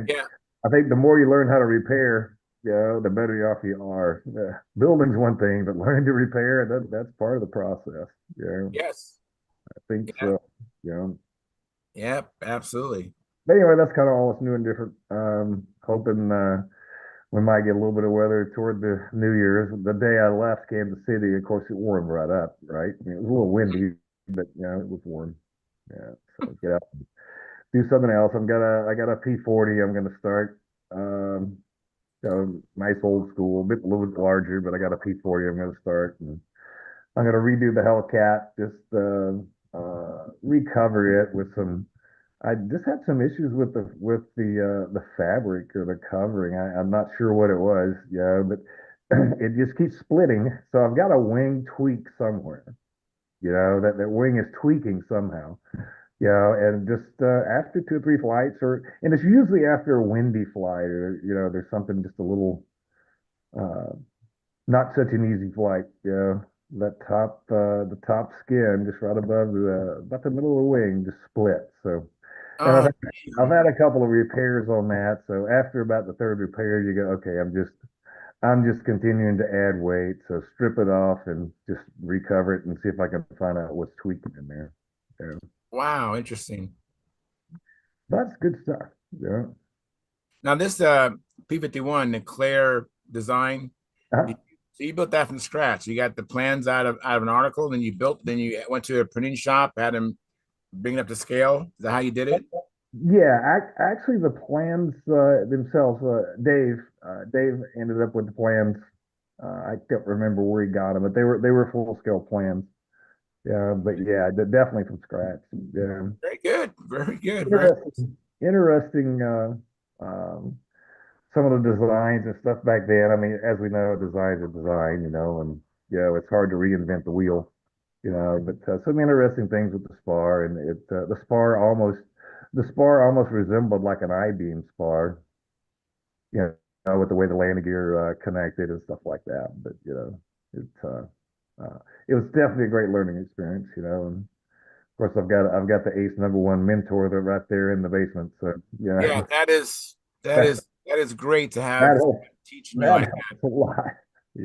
Yeah. I think the more you learn how to repair, the better off you are. Building's one thing, but learning to repair, that's part of the process. Yeah, Yes. I think Yeah. so. Yeah. Yep. Absolutely. But anyway, that's kind of all that's new and different. Hoping we might get a little bit of weather toward the New Year's. The day I left Kansas City, of course, it warmed right up, right? I mean, it was a little windy, but it was warm. Yeah. So get out, do something else. I got a P40. I'm gonna start. Nice old school, a little bit larger, but I got a P40. I'm gonna start, and I'm gonna redo the Hellcat. Just recover it with some. I just had some issues with the fabric or the covering. I'm not sure what it was, but it just keeps splitting. So I've got a wing tweak somewhere. That wing is tweaking somehow. And just after 2 or 3 flights, and it's usually after a windy flight, or there's something just a little not such an easy flight. That the top skin just right above about the middle of the wing just split. So, and Oh, I've had a couple of repairs on that. So after about the third repair, you go, okay, I'm just continuing to add weight. So strip it off and just recover it and see if I can find out what's tweaking in there. Yeah. wow. Interesting. That's good stuff. Yeah. Now this P-51, the Claire design, Uh, so you built that from scratch. You got the plans out of an article, then you went to a printing shop, had them bring it up to scale. Is that how you did it? Yeah, actually, the plans themselves, Dave ended up with the plans. I don't remember where he got them, but they were full scale plans. Yeah, but yeah, definitely from scratch. Yeah, Very good. Very good. Very interesting. Some of the designs and stuff back then. I mean, as we know, design's a design, and it's hard to reinvent the wheel, But some interesting things with the spar, and the spar almost resembled like an I-beam spar, with the way the landing gear connected and stuff like that. But it was definitely a great learning experience, And of course, I've got the ace #1 mentor that right there in the basement. So yeah, that is great to have that helps. teaching you That like helps a lot.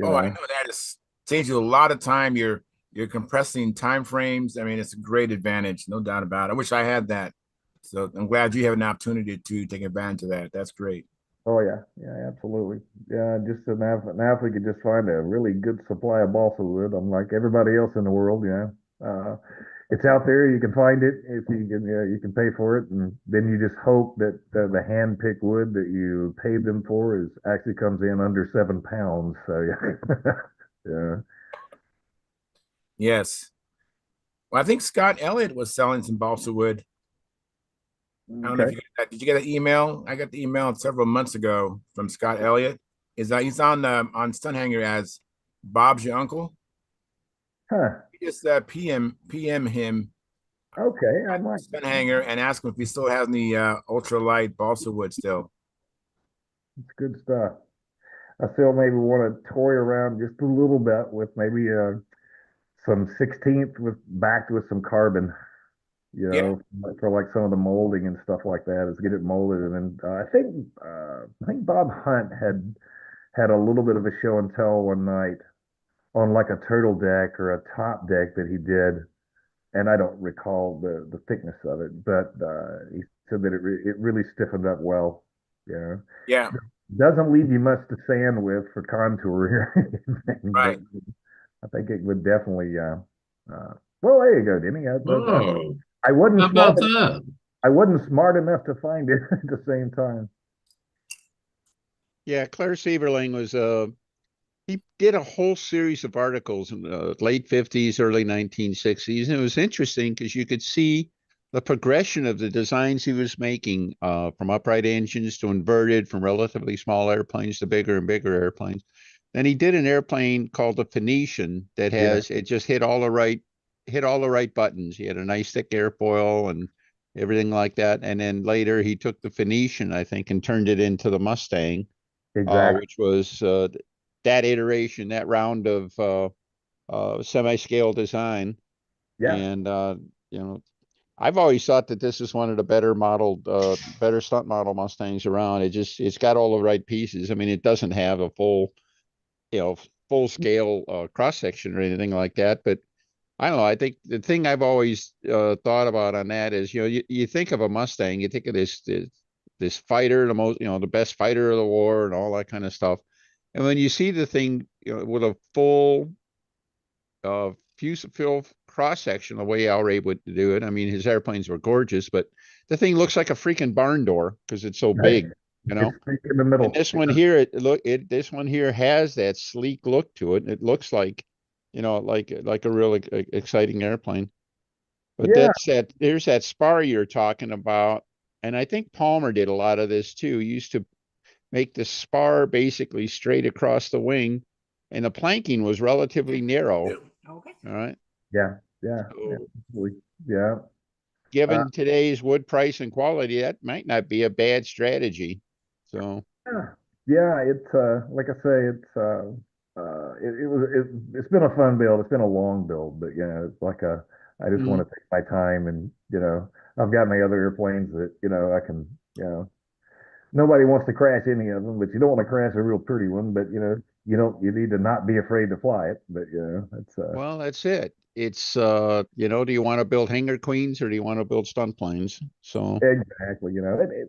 oh, I know that is saves you a lot of time. You're compressing time frames. I mean, it's a great advantage, no doubt about it. I wish I had that. So I'm glad you have an opportunity to take advantage of that. That's great. Oh yeah, absolutely. Yeah, just so now if we could just find a really good supply of balsa wood, I'm like everybody else in the world, it's out there. You can find it if you can. You can pay for it, and then you just hope that the hand picked wood that you paid them for is actually comes in under 7 pounds. So yeah, yeah. Yes. Well, I think Scott Elliott was selling some balsa wood. I don't know if Okay. you got that. Did you get an email? I got the email several months ago from Scott Elliott. Is that he's on Stunt Hangar as Bob's your uncle? Huh. You just PM him Okay. I might. Stunt Hangar and ask him if he still has any ultralight balsa wood still. It's good stuff. I still maybe want to toy around just a little bit with maybe some 16th with backed with some carbon. Yeah. For like some of the molding and stuff like that, is get it molded. And then I think Bob Hunt had a little bit of a show and tell one night on like a turtle deck or a top deck that he did, and I don't recall the thickness of it, but he said that it really stiffened up well. Yeah. Doesn't leave you much to sand with for contouring or anything, but Right. I think it would definitely. Well, there you go, Denny. Oh, I wasn't how smart. about that? I wasn't smart enough to find it at the same time. Yeah, Claire Sieverling was he did a whole series of articles in the late 50s, early 1960s, and it was interesting because you could see the progression of the designs he was making from upright engines to inverted, from relatively small airplanes to bigger and bigger airplanes. Then he did an airplane called the Phoenician that Yeah, it just hit all the right buttons. He had a nice thick airfoil and everything like that. And then later he took the Phoenician, I think, and turned it into the Mustang, exactly. which was that iteration, that round of semi-scale design. Yeah, And you know, I've always thought that this is one of the better stunt model Mustangs around. It's got all the right pieces. I mean, it doesn't have a full scale cross section or anything like that, but I don't know. I think the thing I've always thought about on that is, you think of a Mustang, you think of this fighter, the best fighter of the war and all that kind of stuff. And when you see the thing, with a full full cross section, the way Al Ray would do it, I mean, his airplanes were gorgeous, but the thing looks like a freaking barn door because it's so right. big, It's thick in the And middle. this one here, this one here has that sleek look to it. It looks like, like a really exciting airplane. But Yeah, there's that spar you're talking about. And I think Palmer did a lot of this too. He used to make the spar basically straight across the wing, and the planking was relatively narrow. Okay. All right. yeah, yeah, yeah. So Absolutely. Yeah. Uh, given today's wood price and quality, that might not be a bad strategy. So yeah, yeah. It's like I say, it's been a fun build. It's been a long build, but it's like I just want mhm. to take my time, and I've got my other airplanes that I can nobody wants to crash any of them, but you don't want to crash a real pretty one. But you need to not be afraid to fly it. But it's Well, that's it. It's do you want to build hangar queens or do you want to build stunt planes? So exactly.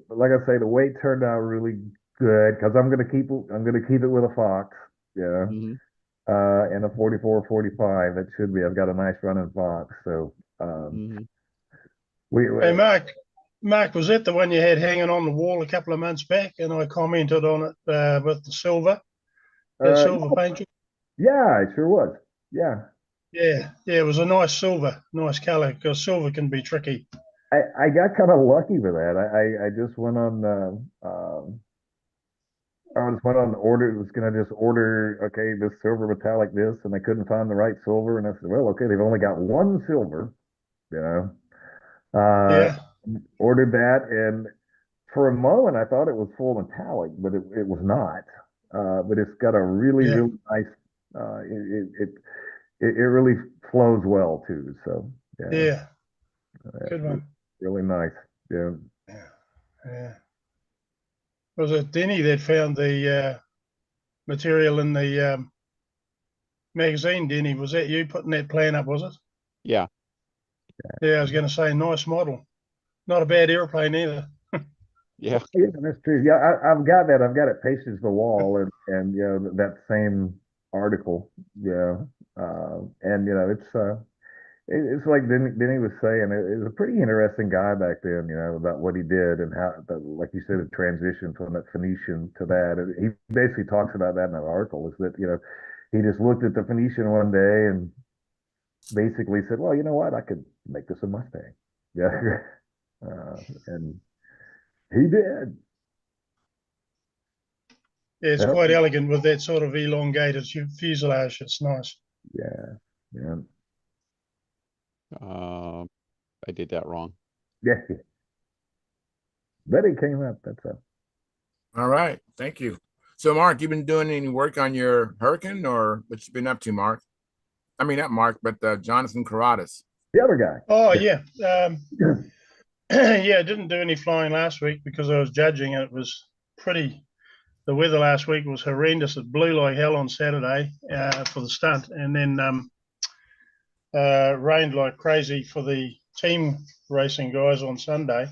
Like I say, the weight turned out really good because I'm gonna keep it with a Fox. Yeah. mhm. And a 44, 45. It should be. I've got a nice running Fox. So Mhm. we Hey, Mark, was that the one you had hanging on the wall a couple of months back? And I commented on it with the silver, that uh silver paint. yeah, it sure was. Yeah. Yeah, yeah, it was a nice silver, nice color because silver can be tricky. I got kind of lucky with that. I just went on I just went on order was gonna just order this silver metallic this, and I couldn't find the right silver, and I said, well, okay, they've only got one silver, you know. Uh Yeah, ordered that, and for a moment I thought it was full metallic, but it was not. But it's got a really, yeah, really nice it really flows well too. So yeah, yeah, good it's one. really nice. Yeah. Yeah, yeah. Was it Denny that found the material in the magazine, Denny? Was that you putting that plan up, was it? Yeah. Yeah, I was going to say, nice model. Not a bad airplane either. Yeah. Yeah, that's true. Yeah, I've got that. I've got it pasted to the wall, and that same article. Yeah, and it's it's like Denny was saying, it was a pretty interesting guy back then, about what he did and how, like you said, the transition from that Phoenician to that. And he basically talks about that in that article, is that, he just looked at the Phoenician one day and basically said, well, you know what? I could make this a Mustang. Yeah. And he did. Yeah, it's Yep. quite elegant with that sort of elongated fuselage. It's nice. Yeah. Yeah. I did that wrong. Yeah. But it came up. That's all. All right. Thank you. So, Mark, you been doing any work on your Hurricane, or what you been up to, Mark? I mean, not Mark, but Jonathan Carradas. The other guy. Oh, yeah. Yeah, I didn't do any flying last week because I was judging, and it was the weather last week was horrendous. It blew like hell on Saturday for the stunt, and then rained like crazy for the team racing guys on Sunday.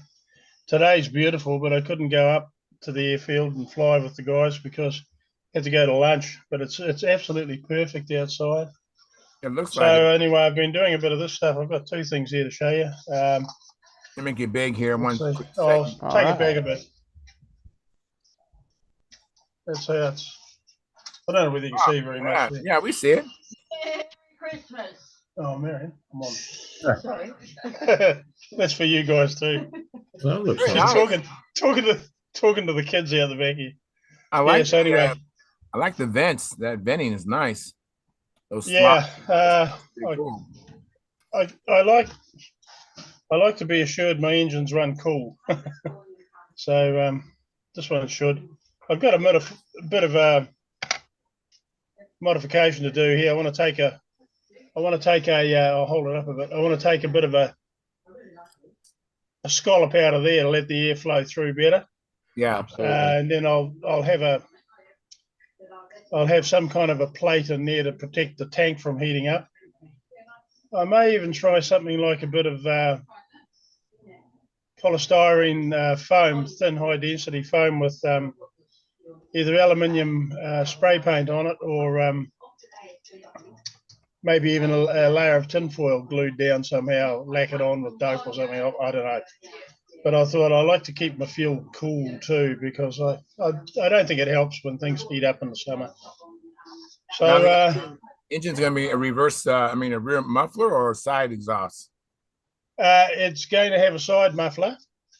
Today's beautiful, but I couldn't go up to the airfield and fly with the guys because I had to go to lunch. But it's absolutely perfect outside. It looks So like it. anyway, I've been doing a bit of this stuff. I've got two things here to show you. Let me make it big here. Let's One see. quick I'll second. take it back a bit. That's how it's. I don't know whether you can see very much. There. Yeah, we see it. Merry Christmas. Oh, Marion, come on. Sorry. That's for you guys too. That looks She's nice. talking to the kids out the back here. I like. So anyway, I like the vents. That venting is nice. Those yeah. slots. Pretty cool. I like to be assured my engines run cool. So this one should. I've got a bit of a modification to do here. I want to take a. I'll hold it up a bit. I want to take a bit of a scallop out of there to let the air flow through better. Yeah, and then I'll have some kind of a plate in there to protect the tank from heating up. I may even try something like a bit of polystyrene foam, thin high density foam with either aluminium spray paint on it or maybe even a layer of tinfoil glued down somehow, lack it on with dope or something. I don't know. But I thought I like to keep my fuel cool too because I don't think it helps when things heat up in the summer. So engine's going to be a reverse, a rear muffler or a side exhaust? It's going to have a side muffler.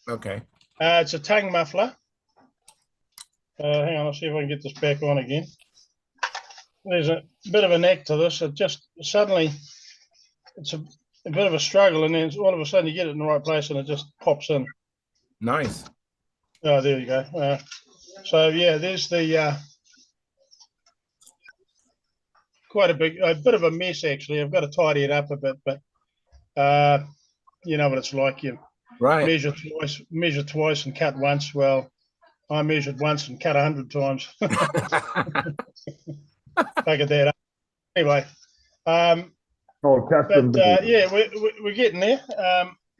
Okay. It's a tongue muffler. Hang on, I'll see if I can get this back on again. There's a bit of a neck to this. It just suddenly, it's a bit of a struggle, and then all of a sudden you get it in the right place and it just pops in. Nice. Oh, there you go. So yeah, there's the quite a bit of a mess actually. I've got to tidy it up a bit, but you know what it's like. You measure twice and cut once. Well, I measured once and cut 100 times. Figured that up. Anyway, yeah, we're getting there.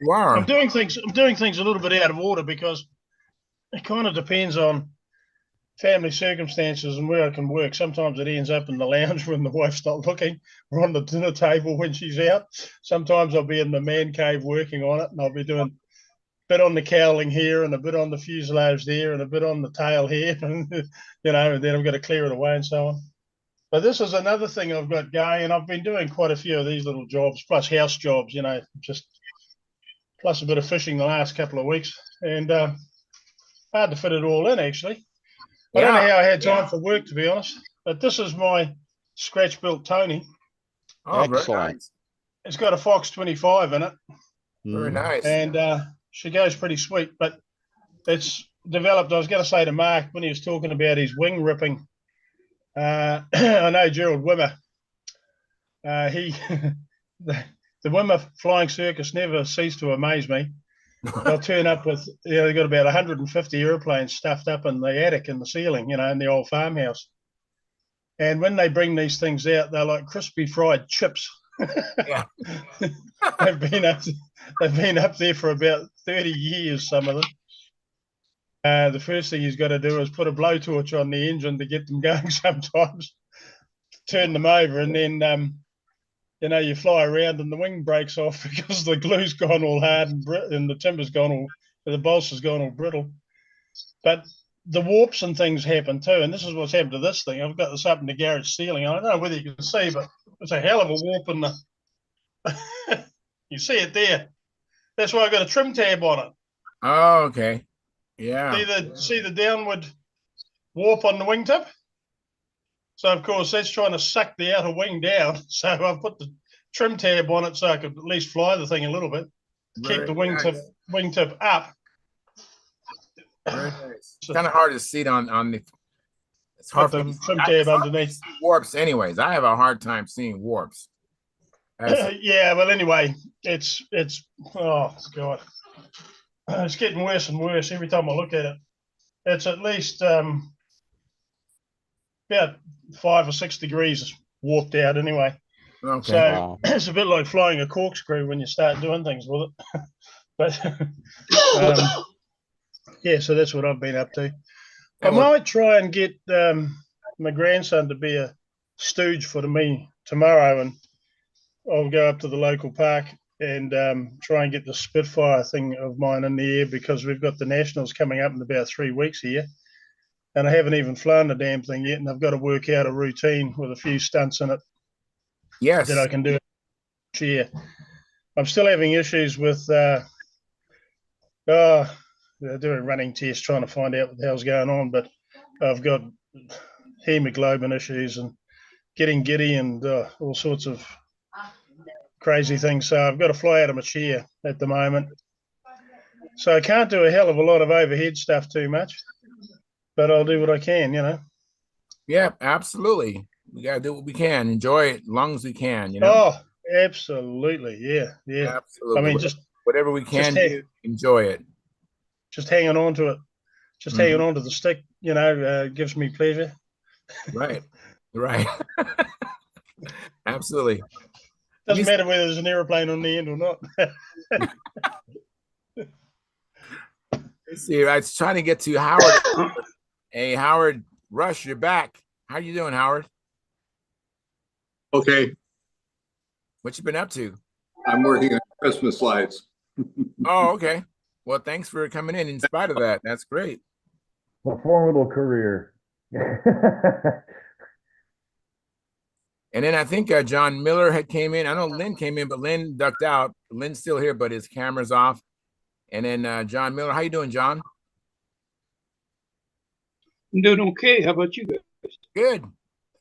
Wow. I'm doing things a little bit out of order because it kind of depends on family circumstances and where I can work. Sometimes it ends up in the lounge when the wife's not looking, or on the dinner table when she's out. Sometimes I'll be in the man cave working on it, and I'll be doing a bit on the cowling here and a bit on the fuselage there and a bit on the tail here, and and then I've got to clear it away and so on. But this is another thing I've got going, and I've been doing quite a few of these little jobs, plus house jobs, just plus a bit of fishing the last couple of weeks, and hard to fit it all in, actually. I don't know how I had time for work, to be honest, but this is my scratch-built Tony. Oh, excellent. Nice. It's got a Fox 25 in it. Very nice. And she goes pretty sweet, but it's developed, I was going to say to Mark when he was talking about his wing ripping, I know Gerald Wimmer. The Wimmer flying circus never ceased to amaze me. They'll turn up with, they've got about 150 airplanes stuffed up in the attic in the ceiling, in the old farmhouse. And when they bring these things out, they're like crispy fried chips. Yeah. They've been up there for about 30 years, some of them. The first thing he's got to do is put a blowtorch on the engine to get them going sometimes, turn them over, and then you fly around and the wing breaks off because the glue's gone all hard and the timber's gone all, the balsa's gone all brittle. But the warps and things happen too, and this is what's happened to this thing. I've got this up in the garage ceiling. I don't know whether you can see, but it's a hell of a warp in the. You see it there. That's why I got a trim tab on it. Oh, okay. Yeah. See the downward warp on the wingtip? So of course that's trying to suck the outer wing down. So I put the trim tab on it so I could at least fly the thing a little bit to keep the wingtip up. Very nice. It's kind of hard to see it on the. It's hard Put for the trim tab underneath. Warps, anyways. I have a hard time seeing warps. Yeah, well, anyway, it's oh god, it's getting worse and worse every time I look at it. It's at least about 5 or 6 degrees warped out anyway. Okay. So Wow. it's a bit like flying a corkscrew when you start doing things with it. But yeah, so that's what I've been up to. I might try and get my grandson to be a stooge for me tomorrow, and I'll go up to the local park and try and get the Spitfire thing of mine in the air, because we've got the Nationals coming up in about 3 weeks here. And I haven't even flown the damn thing yet, and I've got to work out a routine with a few stunts in it. Yes. That I can do. Yeah. I'm still having issues with doing running tests, trying to find out what the hell's going on, but I've got hemoglobin issues and getting giddy and all sorts of crazy things. So I've got to fly out of my chair at the moment. So I can't do a hell of a lot of overhead stuff too much, but I'll do what I can, Yeah, absolutely. We got to do what we can. Enjoy it as long as we can, Oh, absolutely. Yeah. Absolutely. I mean, whatever we can do, enjoy it. Just hanging on to it. Just hanging on to the stick, gives me pleasure. Right. Absolutely. Doesn't matter whether there's an airplane on the end or not. Let's see. I was trying to get to Howard. Hey, Howard Rush, you're back. How you doing, Howard? Okay. What you been up to? I'm working on Christmas lights. Oh, okay. Well, thanks for coming in spite of that. That's great. A formidable career. And then I think John Miller had came in. I know Lynn came in, but Lynn ducked out. Lynn's still here, but his camera's off. And then John Miller. How you doing, John? I'm doing okay. How about you guys? Good.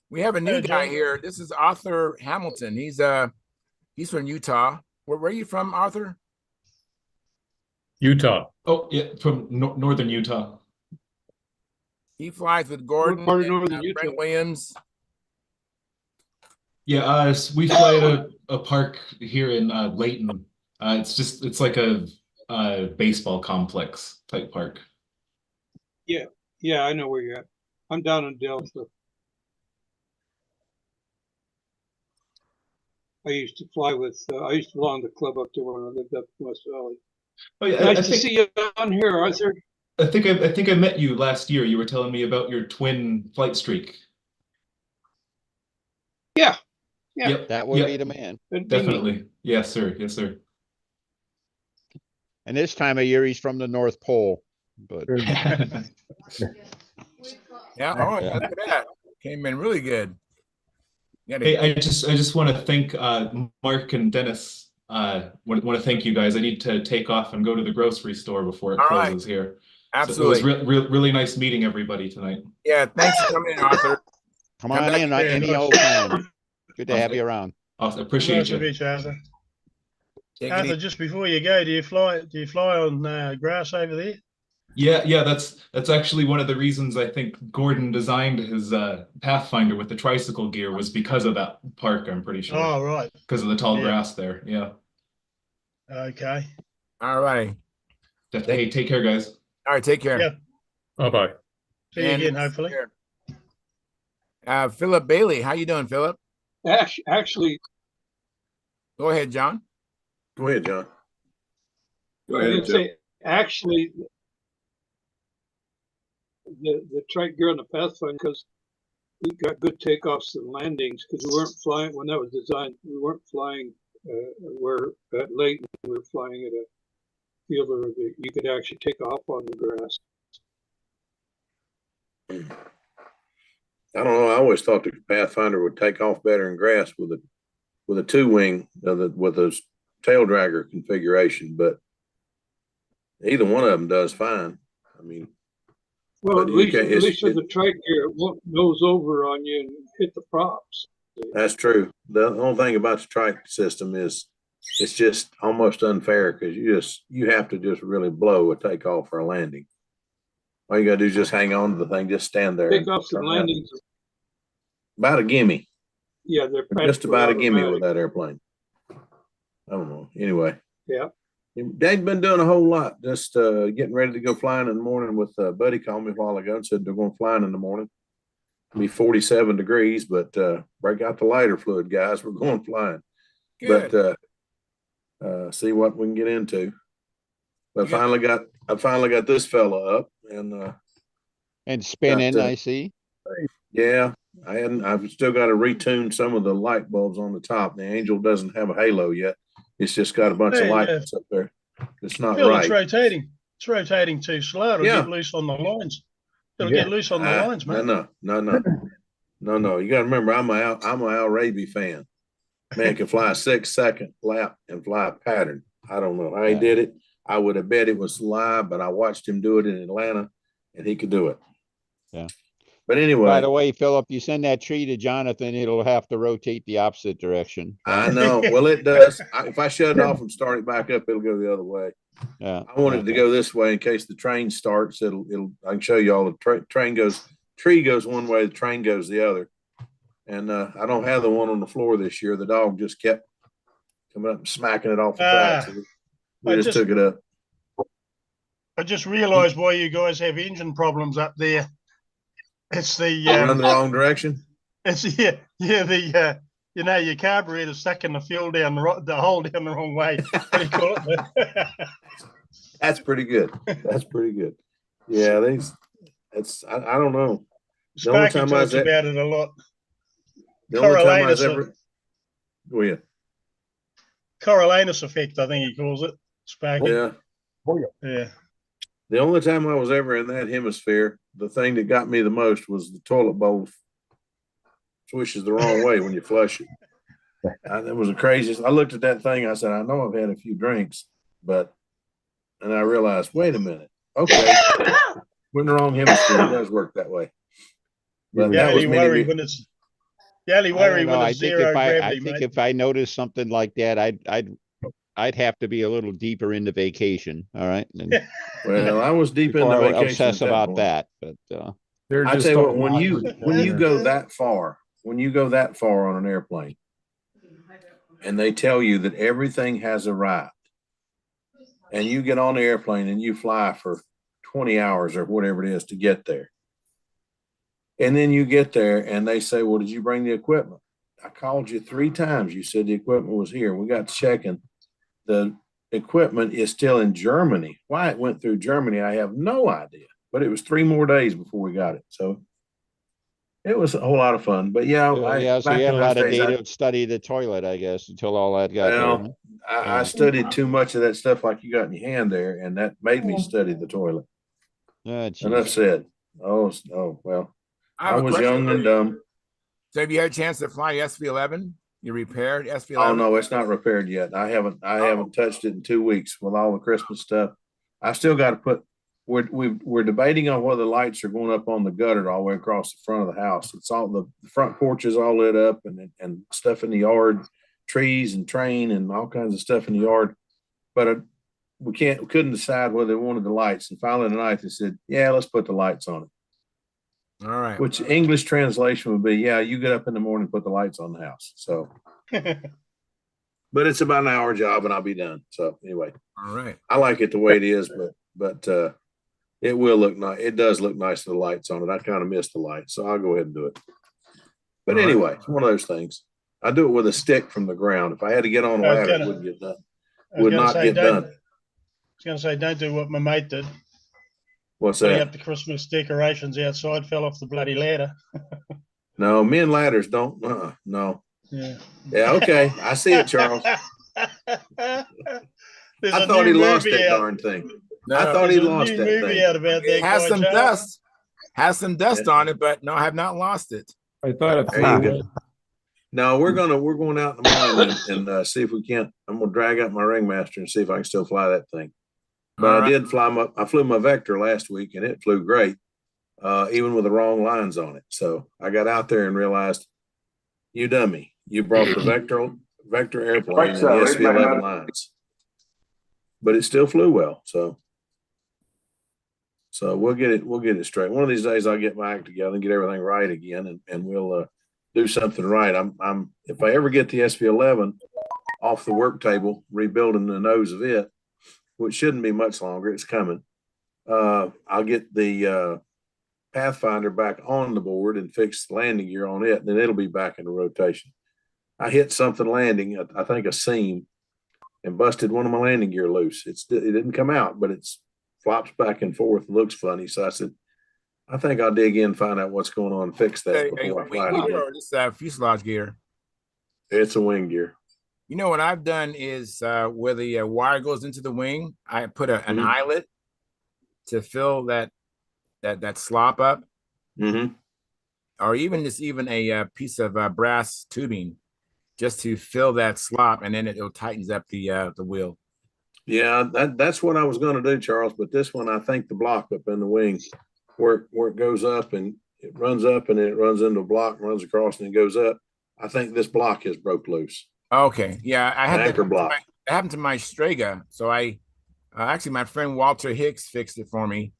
We have a new guy here. This is Arthur Hamilton. He's from Utah. Where are you from, Arthur? Utah. Oh, yeah, from northern Utah. He flies with Gordon Part of and northern Utah. Brent Williams. Yeah, we fly at a park here in Layton. It's like a baseball complex type park. Yeah, I know where you're at. I'm down in Delta. I used to fly on the club up there when I lived up in West Valley. Oh yeah, nice to see you on here, Arthur. I think I met you last year. You were telling me about your twin flight streak. Yeah. Yep, that would be the man. Definitely. Yes, sir. Yes, sir. And this time of year, he's from the North Pole. But yeah. Oh, look at that. Came in really good. Hey, I just want to thank Mark and Dennis. Want to thank you guys. I need to take off and go to the grocery store before it closes here. Absolutely. So it was really nice meeting everybody tonight. Yeah, thanks for coming in, Arthur. Come on in any old time. Good to have you around. Awesome. Appreciate you. Arthur. Arthur, just before you go, do you fly on grass over there? Yeah, that's actually one of the reasons I think Gordon designed his Pathfinder with the tricycle gear was because of that park, I'm pretty sure. Oh, right. Because of the tall grass there, yeah. Okay. All right. Hey, take care, guys. All right, take care. Yeah. Bye-bye. See you again, hopefully. Philip Bailey, how you doing, Philip? Actually. Go ahead, John. Go ahead, John. Go ahead, John. Actually, the trike gear on the Pathfinder, because we got good takeoffs and landings because we weren't flying when that was designed. We weren't flying where at Layton we were flying at a field where you could actually take off on the grass. I don't know. I always thought the Pathfinder would take off better in grass with a two wing with a tail dragger configuration, but either one of them does fine. I mean, well, at least with the trike gear, it won't nose over on you and hit the props. That's true. The only thing about the trike system is it's just almost unfair because you have to just really blow a takeoff or a landing. All you gotta do is just hang on to the thing, just stand there. Takeoffs and landings. About a gimme. Yeah, they're just about a gimme with that airplane. I don't know. Anyway. Yeah. They've been doing a whole lot. Just getting ready to go flying in the morning with Buddy called me a while ago and said they're going flying in the morning. It'll be 47 degrees, but break out the lighter fluid, guys. We're going flying. Good. But see what we can get into. But I finally got this fella up and spinning, I see. Yeah. I've still got to retune some of the light bulbs on the top. The Angel doesn't have a halo yet. It's just got a bunch of lights up there. It's not right. It's rotating. It's rotating too slow. It'll get loose on the lines. It'll get loose on the lines, man. No. You got to remember, I'm a Al Raby fan. Man can fly a 6-second lap and fly a pattern. I don't know how he did it. I would have bet it was live, but I watched him do it in Atlanta, and he could do it. Yeah. But anyway. By the way, Philip, you send that tree to Jonathan, it'll have to rotate the opposite direction. I know. Well, it does. If I shut it off and start it back up, it'll go the other way. Yeah. I wanted to go this way in case the train starts. I can show you all the tree goes one way, the train goes the other. And I don't have the one on the floor this year. The dog just kept coming up and smacking it off the track. So we just took it up. I just realized why you guys have engine problems up there. It's the run the wrong direction. It's the your carburetor's sucking the fuel down the hole down the wrong way. What do you call it? That's pretty good. That's pretty good. Yeah, I don't know. Sparky talks about it a lot. The only time I was ever go ahead. Coriolanus effect, I think he calls it. Sparky. Yeah. Yeah. The only time I was ever in that hemisphere, the thing that got me the most was the toilet bowl swishes the wrong way when you flush it. That was the craziest. I looked at that thing. I said, I know I've had a few drinks, and I realized, wait a minute. Okay. We're in the wrong hemisphere. It does work that way. But the only worry when it's zero gravity. I think if I noticed something like that, I'd have to be a little deeper into vacation. All right. Well, I was deep into vacation. Obsess about that, but I tell you what, when you go that far on an airplane, and they tell you that everything has arrived, and you get on the airplane and you fly for 20 hours or whatever it is to get there, and then you get there and they say, "Well, did you bring the equipment?" I called you 3 times. You said the equipment was here. We got to checking. The equipment is still in Germany. Why it went through Germany, I have no idea. But it was 3 more days before we got it. So it was a whole lot of fun. But yeah, so you had a lot of data to study the toilet, I guess, until all that got there. I studied too much of that stuff like you got in your hand there, and that made me study the toilet. Enough said. Oh well. I was young and dumb. So have you had a chance to fly SV11? You repaired SV11? Oh no, it's not repaired yet. I haven't touched it in 2 weeks with all the Christmas stuff. I still got to put. We're debating on whether the lights are going up on the gutter all the way across the front of the house. It's all the front porch is all lit up and stuff in the yard, trees and train and all kinds of stuff in the yard. But we couldn't decide whether they wanted the lights. And finally tonight they said, "Yeah, let's put the lights on it." All right. Which English translation would be, "Yeah, you get up in the morning and put the lights on the house." So, but it's about an hour job and I'll be done. So anyway, all right. I like it the way it is, but it will look nice. It does look nice with the lights on it. I kind of miss the lights, so I'll go ahead and do it. But anyway, it's one of those things. I do it with a stick from the ground. If I had to get on a ladder, it wouldn't get done. Would not get done. I was going to say, don't do what my mate did. What's Putting that? up the Christmas decorations outside, fell off the bloody ladder. No, men ladders don't. No. Yeah. Yeah. Okay. I see it, Charles. There's I a thought new he lost movie that out. darn thing. I No, thought There's he a lost new that movie thing. out about it that has guy, some Charles. dust. Has some dust on it, but no, I have not lost it. I thought it There you flew go. away. No, we're going out in the morning and see if we can't. I'm gonna drag out my ringmaster and see if I can still fly that thing. But All I right. did fly I flew my Vector last week and it flew great, even with the wrong lines on it. So I got out there and realized, you dummy, you brought the Vector airplane and the SV11 lines, but it still flew well. So we'll get it straight. One of these days I'll get my act together and get everything right again, and we'll do something right. I'm if I ever get the SV11 off the work table, rebuilding the nose of it, which shouldn't be much longer. It's coming. I'll get the Pathfinder back on the board and fix the landing gear on it, and then it'll be back in the rotation. I hit something landing, I think a seam, and busted one of my landing gear loose. It didn't come out, but it's flops back and forth, looks funny. So I said, I think I'll dig in, find out what's going on, and fix that before I fly it Wing again. gear or this fuselage gear? It's a wing gear. You know what I've done is where the wire goes into the wing, I put an eyelet to fill that slop up, or even a piece of brass tubing just to fill that slop, and then it tightens up the wheel. Yeah, that's what I was going to do, Charles. But this one, I think the block up in the wing, where it goes up and it runs up and then it runs into a block, runs across and it goes up. I think this block has broke loose. Okay, yeah, I had anchor block. That happened to my Strega. So I actually my friend Walter Hicks fixed it for me,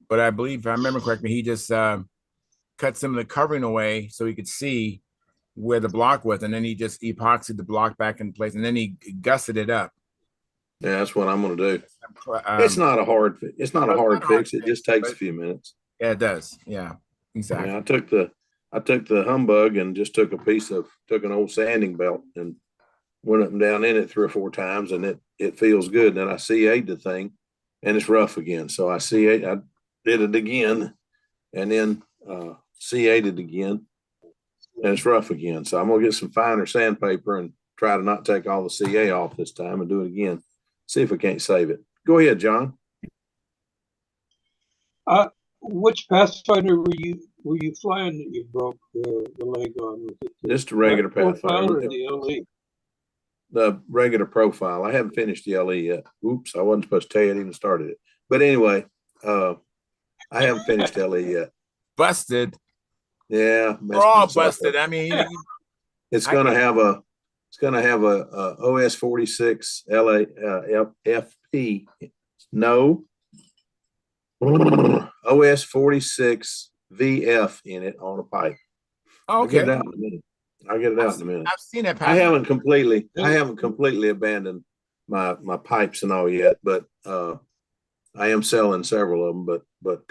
but I believe if I remember correctly, he just cut some of the covering away so he could see where the block was, and then he just epoxied the block back in place, and then he gusseted it up. Yeah, that's what I'm going to do. It's not a hard fix. It just takes a few minutes. Yeah, it does. Yeah, exactly. Yeah, I took the humbug and just took an old sanding belt and went up and down in it 3 or 4 times, and it feels good. And then I CA'd the thing, and it's rough again. So I did it again, and then CA'd it again, and it's rough again. So I'm gonna get some finer sandpaper and try to not take all the CA off this time and do it again. See if we can't save it. Go ahead, John. Which Pathfinder were you flying that you broke the leg on? Was it Just a regular Pathfinder Pathfinder. or the LE? The regular profile. I haven't finished the LE yet. Oops, I wasn't supposed to tell you I even started it. But anyway, I haven't finished LE yet. Busted. Yeah, we're all busted. I mean, it's gonna have a OS 46 LA FP. No, OS 46 VF in it on a pipe. Okay. I'll get it out in a minute. I've seen it. I haven't completely abandoned my pipes and all yet, but I am selling several of them. But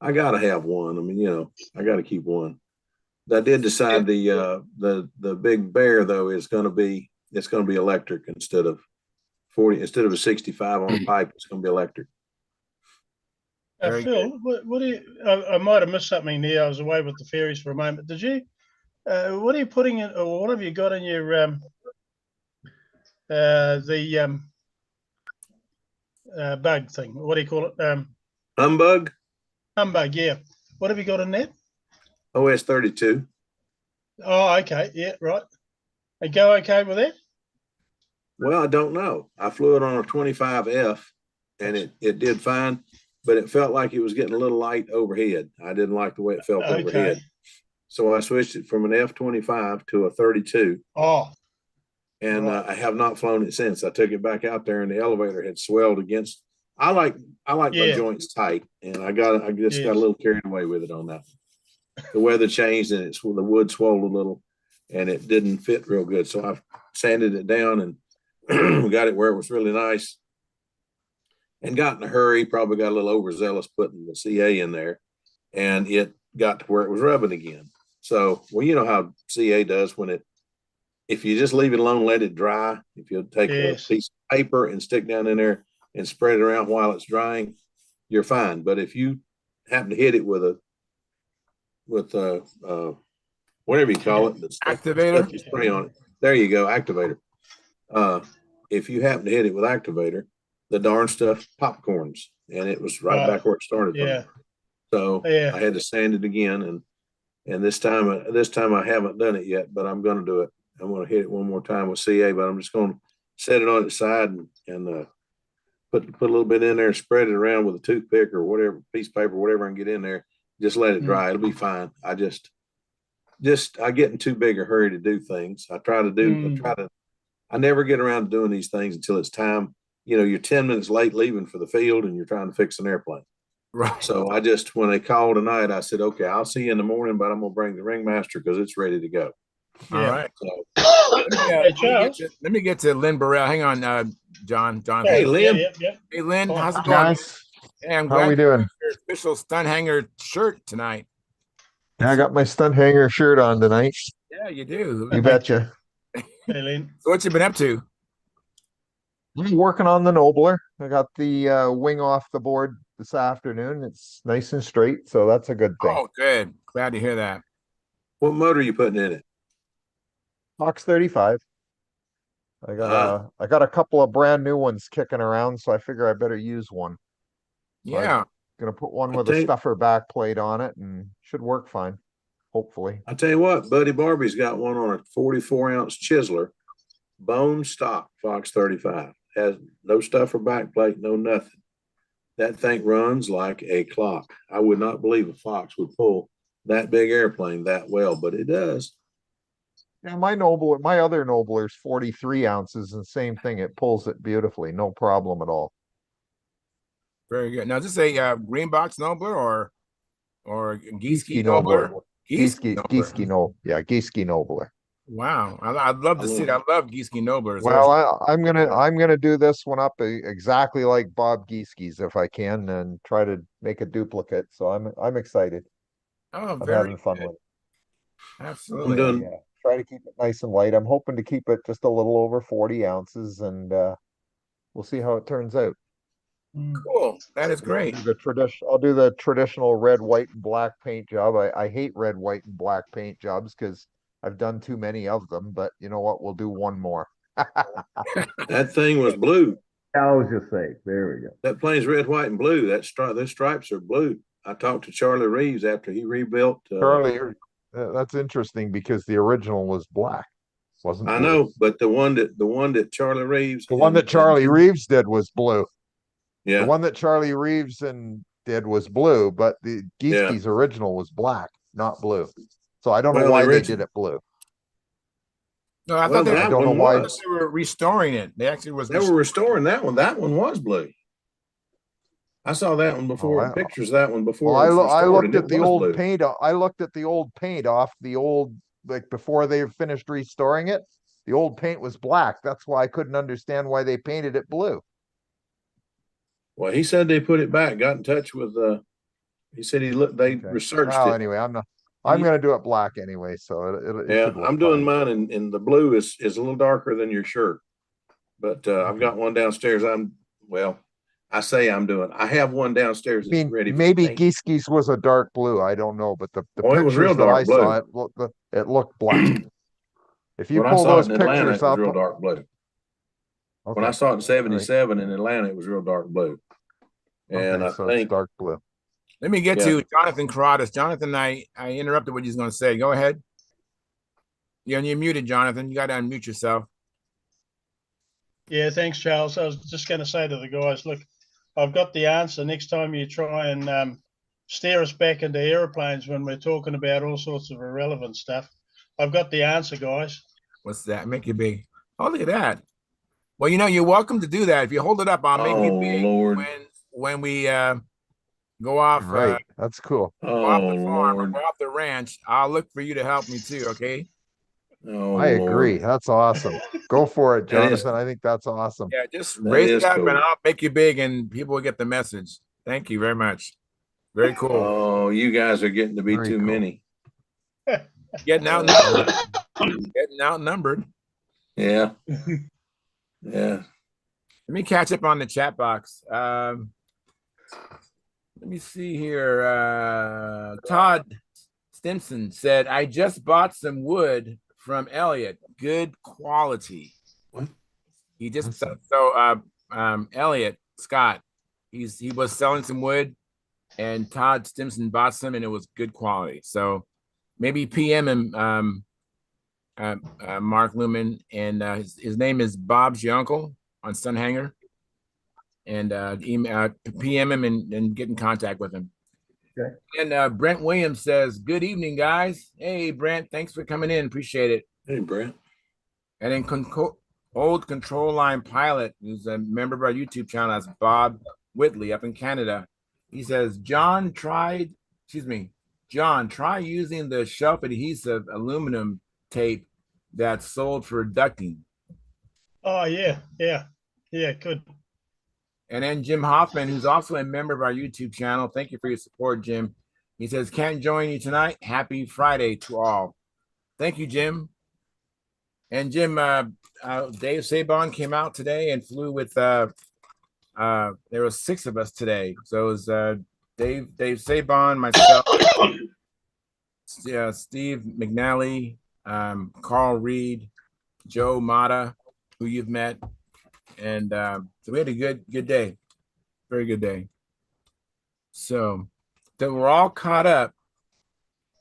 I gotta have one. I mean, I gotta keep one. I did decide the Big Bear though it's gonna be electric instead of a 65 on a pipe. It's gonna be electric. Phil, what do you? I might have missed something there. I was away with the ferries for a moment. Did you? What are you putting in, or what have you got in your bug thing? What do you call it? Humbug. Humbug, yeah. What have you got in there? OS 32. Oh, okay, yeah, right. And go okay with that? Well, I don't know. I flew it on a 25F, and it did fine, but it felt like it was getting a little light overhead. I didn't like the way it felt overhead. So I switched it from an F25 to a 32. Oh. And I have not flown it since. I took it back out there, and the elevator had swelled against. I like my joints tight, and I just got a little carried away with it on that. The weather changed, and the wood swelled a little, and it didn't fit real good. So I sanded it down and got it where it was really nice. And got in a hurry, probably got a little overzealous putting the CA in there, and it got to where it was rubbing again. So, well, you know how CA does if you just leave it alone, let it dry. If you take a piece of paper and stick down in there and spread it around while it's drying, you're fine. But if you happen to hit it with whatever you call it, the Activator? stuff you spray on it. There you go, activator. If you happen to hit it with activator, the darn stuff popcorns, and it was right back where it started from. Yeah. So I had to sand it again, and this time I haven't done it yet, but I'm going to do it. I'm going to hit it one more time with CA, but I'm just going to set it on its side and put a little bit in there and spread it around with a toothpick or whatever, piece of paper, whatever I can get in there. Just let it dry. It'll be fine. I get in too big a hurry to do things. I never get around to doing these things until it's time. You're 10 minutes late leaving for the field and you're trying to fix an airplane. Right. So when they called tonight, I said, okay, I'll see you in the morning, but I'm going to bring the ringmaster because it's ready to go. All right. So, let me get to Lynn Burrell. Hang on, John. Hey, Lynn. Hey, Lynn. How's it going? Guys, hey, I'm how glad we doing? your official Stunt Hangar shirt tonight. I got my Stunt Hangar shirt on tonight. Yeah, you do. You betcha. Hey, Lynn. So what you been up to? I'm working on the Nobler. I got the wing off the board this afternoon. It's nice and straight, so that's a good thing. Oh, good. Glad to hear that. What motor are you putting in it? Fox 35. I got a couple of brand new ones kicking around, so I figure I better use one. So Yeah. I'm gonna put one with a stuffer back plate on it and should work fine. Hopefully. I tell you what, Buddy Barbie's got one on a 44-ounce chiseler, bone stock Fox 35. Has no stuffer back plate, no nothing. That thing runs like a clock. I would not believe a Fox would pull that big airplane that well, but it does. Yeah, my other Nobler's 43 ounces, and same thing. It pulls it beautifully, no problem at all. Very good. Now, is this a green box Nobler or Gieske Nobler? Nobler? Gieske Nobler. Wow, I'd love to see it. I love Gieske Noblers. Well, I'm gonna do this one up exactly like Bob Gieske's if I can, and try to make a duplicate. So I'm excited. Oh, I'm having fun with it. Absolutely. Yeah, try to keep it nice and light. I'm hoping to keep it just a little over 40 ounces, and we'll see how it turns out. Cool. That is great. I'll do the traditional red, white, and black paint job. I hate red, white, and black paint jobs because I've done too many of them, but you know what? We'll do one more. That thing was blue. I was just saying, there we go. That plane's red, white, and blue. Those stripes are blue. I talked to Charlie Reeves after he rebuilt. Charlie, that's interesting because the original was black, wasn't? I know, but the one that Charlie Reeves, Reeves did was blue. Yeah, the one that Charlie Reeves did was blue, but the Gieske's original was black, not blue. So I don't know why they did it blue. No, I thought I don't know why they were restoring it. They actually were restoring that one. That one was blue. I saw that one before. Pictures of that one before. Well, I looked at the old paint. I looked at the old paint off the old, like before they finished restoring it. The old paint was black. That's why I couldn't understand why they painted it blue. Well, he said they put it back. Got in touch with. He said they researched it. Anyway, I'm going to do it black anyway. So it I'm doing mine, and the blue is a little darker than your shirt, but I've got one downstairs. I say I'm doing. I have one downstairs that's ready. Maybe Gieske's was a dark blue. I don't know, but the pictures it was real dark that I blue. saw, it looked black. If you when pull those Atlanta, pictures it was up, real dark blue. Okay. When I saw it in '77 in Atlanta, it was real dark blue. And I think it's dark blue. Let me get to Jonathan Carradas. Jonathan, I interrupted what he's going to say. Go ahead. You're muted, Jonathan. You got to unmute yourself. Yeah, thanks, Charles. I was just going to say to the guys, look, I've got the answer next time you try and steer us back into airplanes when we're talking about all sorts of irrelevant stuff. I've got the answer, guys. What's that? Make it big. Oh, look at that. Well, you're welcome to do that. If you hold it up, I'll make it big when we go off. Right. That's cool. Go off the farm or go off the ranch. I'll look for you to help me too, okay? I agree. That's awesome. Go for it, Jonathan. I think that's awesome. Yeah, just raise it up and I'll make you big and people will get the message. Thank you very much. Very cool. Oh, you guys are getting to be too many. Getting outnumbered. Getting outnumbered. Yeah. Yeah. Let me catch up on the chat box. Let me see here. Todd Stimson said, I just bought some wood from Elliot. Good quality. What? He just Elliot Scott, he was selling some wood, and Todd Stimson bought some, and it was good quality. So maybe PM him, Mark Lumen, and his name is Bob's your uncle on Stunt Hangar, and PM him and get in contact with him. Okay. And Brent Williams says, good evening, guys. Hey, Brent, thanks for coming in. Appreciate it. Hey, Brent. And then old control line pilot, who's a member of our YouTube channel, that's Bob Whitley up in Canada. He says, John, try using the shelf adhesive aluminum tape that's sold for ducting. Oh, yeah. Good. And then Jim Hoffman, who's also a member of our YouTube channel. Thank you for your support, Jim. He says, can't join you tonight. Happy Friday to all. Thank you, Jim. And Jim, Dave Sabon came out today and flew with, there were 6 of us today. So it was Dave Sabon, myself, Steve McNally, Carl Reed, Joe Mata, who you've met. And so we had a good day, very good day. So that we're all caught up.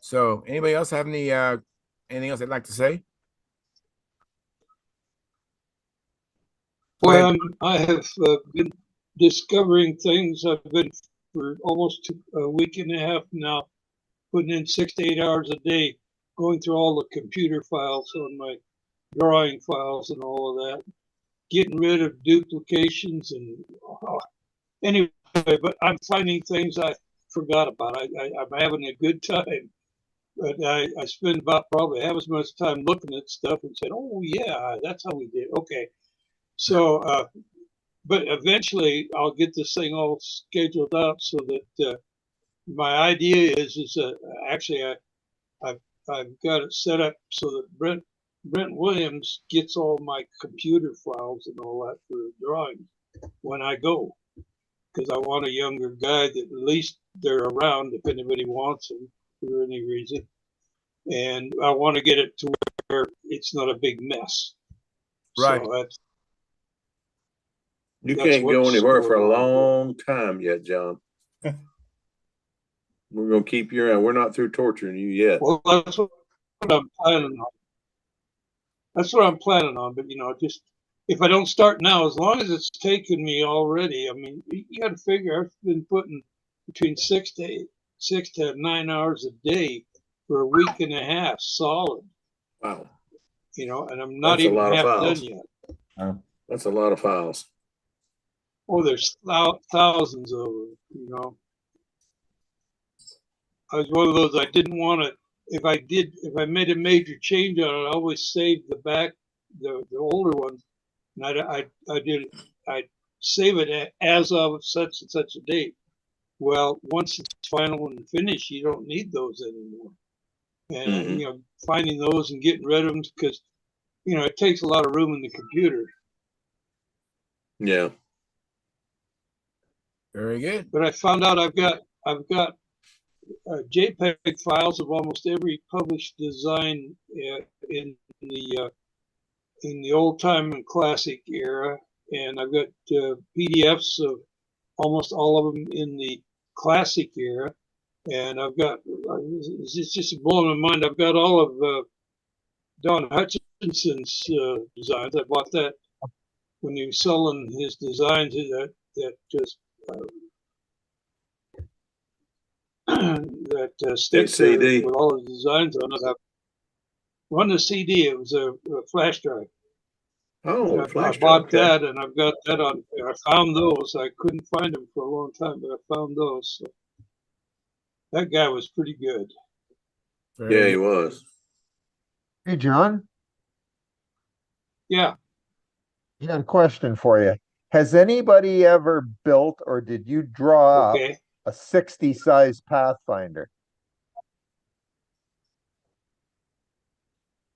So anybody else have anything else they'd like to say? Well, I have been discovering things. I've been for almost a week and a half now, putting in 6 to 8 hours a day, going through all the computer files on my drawing files and all of that, getting rid of duplications and anyway, but I'm finding things I forgot about. I'm having a good time, but I spend about probably half as much time looking at stuff and saying, oh yeah, that's how we did. Okay. So, but eventually I'll get this thing all scheduled out so that my idea is actually I've got it set up so that Brent Williams gets all my computer files and all that for drawings when I go, because I want a younger guy that at least they're around if anybody wants them for any reason, and I want to get it to where it's not a big mess. Right. So You can't go anywhere for a long time yet, John. We're going to keep you around. We're not through torturing you yet. Well, that's what I'm planning on. That's what I'm planning on. But, just if I don't start now, as long as it's taken me already, I mean, you got to figure I've been putting between 6 to 9 hours a day for a week and a half solid. Wow. And I'm not even half done yet. That's a lot of files. Oh, there's thousands of them, I was one of those, I didn't want to, if I made a major change on it, I always saved the older ones. And I'd save it as of such and such a date. Well, once it's final and finished, you don't need those anymore. And, finding those and getting rid of them because, it takes a lot of room in the computer. Yeah. Very good. But I found out I've got JPEG files of almost every published design in the old time and classic era, and I've got PDFs of almost all of them in the classic era, and I've got it's just blowing my mind. I've got all of Don Hutchinson's designs. I bought that when he was selling his designs. That just that stick CD with all the designs on it. Wasn't a CD; it was a flash drive. Oh, I bought that, and I've got that on. I found those. I couldn't find them for a long time, but I found those. So that guy was pretty good. Yeah, he was. Hey, John. Yeah. I got a question for you. Has anybody ever built or did you draw up a 60 size Pathfinder?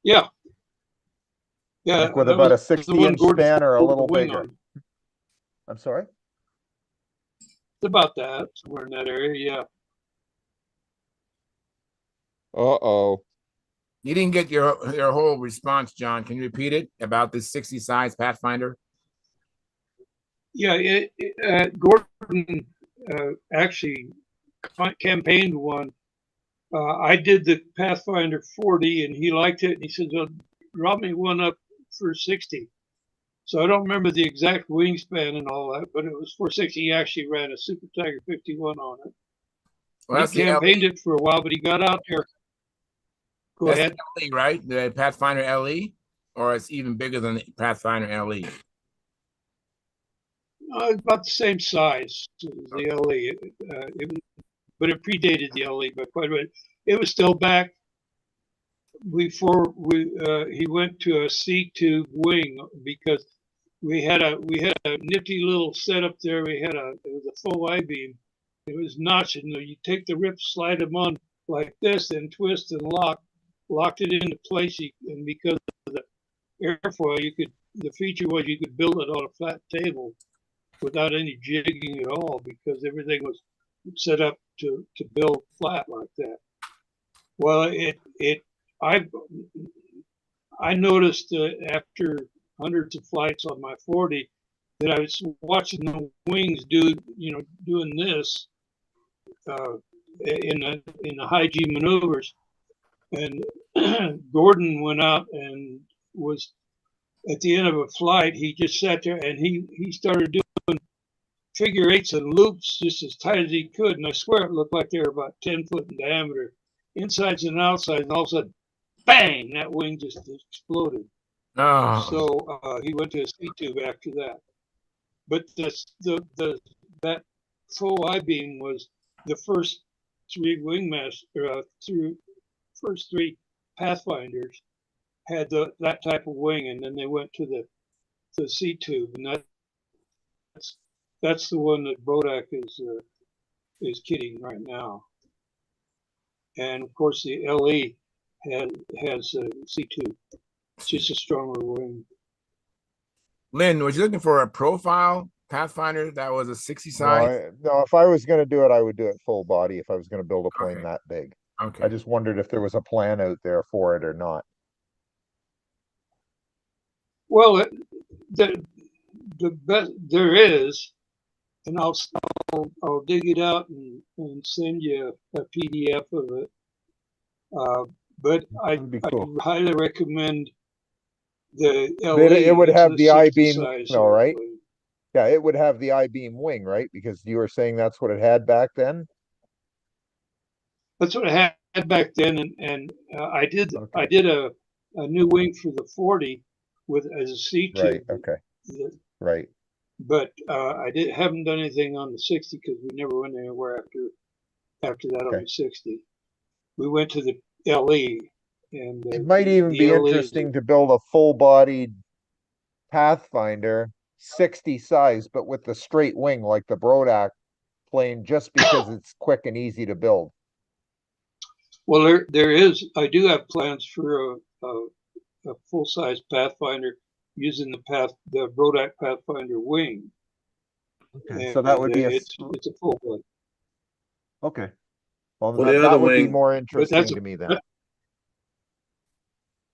Yeah. Yeah. Like with about a 60-inch span or a little bigger? I'm sorry? It's about that, somewhere in that area, yeah. Uh-oh. You didn't get your whole response, John. Can you repeat it about this 60 size Pathfinder? Yeah, Gordon actually campaigned one. I did the Pathfinder 40, and he liked it. And he said, well, "Drop me one up for 60." So I don't remember the exact wingspan and all that, but it was 460. He actually ran a Super Tiger 51 on it. Well, that's he the campaigned LE. it for a while, but he got out there. Go That's ahead. the LE, right? The Pathfinder LE, or it's even bigger than the Pathfinder LE. About the same size as the LE, but it predated the LE by quite a bit. It was still back before he went to a C-tube wing, because we had a nifty little setup there. It was a full I-beam. It was notched, and you take the rips, slide them on like this, and twist and locked it into place. And because of the airfoil, the feature was you could build it on a flat table without any jigging at all, because everything was set up to build flat like that. Well, I noticed after hundreds of flights on my 40 that I was watching the wings doing this in the high G maneuvers, and Gordon went out and was at the end of a flight. He just sat there and he started doing figure eights and loops just as tight as he could, and I swear it looked like they were about 10 foot in diameter, insides and outsides, and all of a sudden, bang! That wing just exploded. Oh. So he went to a C-tube after that. But that full I-beam was the first three first three Pathfinders had that type of wing, and then they went to the C-tube, and that's the one that Bodak is kidding right now. And of course, the LE has a C-tube. It's just a stronger wing. Lynn, was you looking for a profile Pathfinder that was a 60 size? No, if I was going to do it, I would do it full body if I was going to build a plane Okay. that big. Okay. I just wondered if there was a plan out there for it or not. Well, the best there is, and I'll dig it out and send you a PDF of it. But I highly recommend the LE. It would have the I-beam, no, right? Yeah, it would have the I-beam wing, right? Because you were saying that's what it had back then. That's what it had back then, and I did a new wing for the 40 as a C-tube. Right. Okay. Right. But I haven't done anything on the 60 because we never went anywhere after that on the 60. We went to the LE, and it might even be interesting to build a full-bodied Pathfinder 60 size, but with the straight wing like the Brodak plane, just because it's quick and easy to build. Well, I do have plans for a full-size Pathfinder using the Brodak Pathfinder wing. Okay, so that would be it's a full one. Okay. Well, the that other would be wing, more interesting to me then.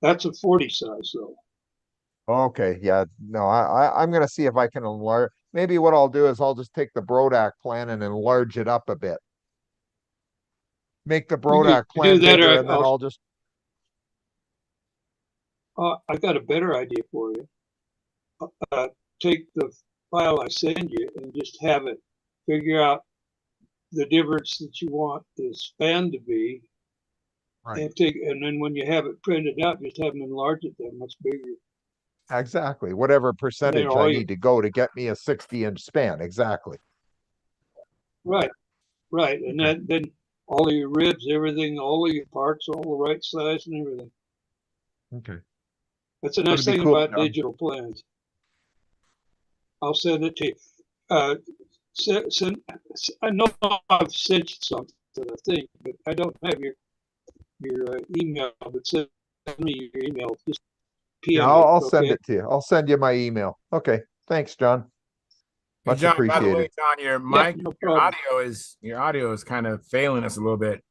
That's a 40 size, though. Okay, yeah, no, I'm gonna see if I can enlarge. Maybe what I'll do is I'll just take the Brodak plan and enlarge it up a bit. Make the Brodak plan bigger, and then I'll just. I've got a better idea for you. Take the file I send you and just have it figure out the difference that you want the span to be. Right. And then when you have it printed out, just have them enlarge it that much bigger. Exactly. Whatever percentage I need to go to get me a 60-inch span. Exactly. Right. Right. And then all of your ribs, everything, all of your parts, all the right size and everything. Okay. That's a nice thing about digital plans. I'll send it to you. I know I've sent you something, I think, but I don't have your email. But send me your email. Just PM yeah, I'll send it to you. I'll send you my email. Okay. Thanks, John. Much John, appreciated. by the way, John, your mic, your audio is kind of failing us a little bit.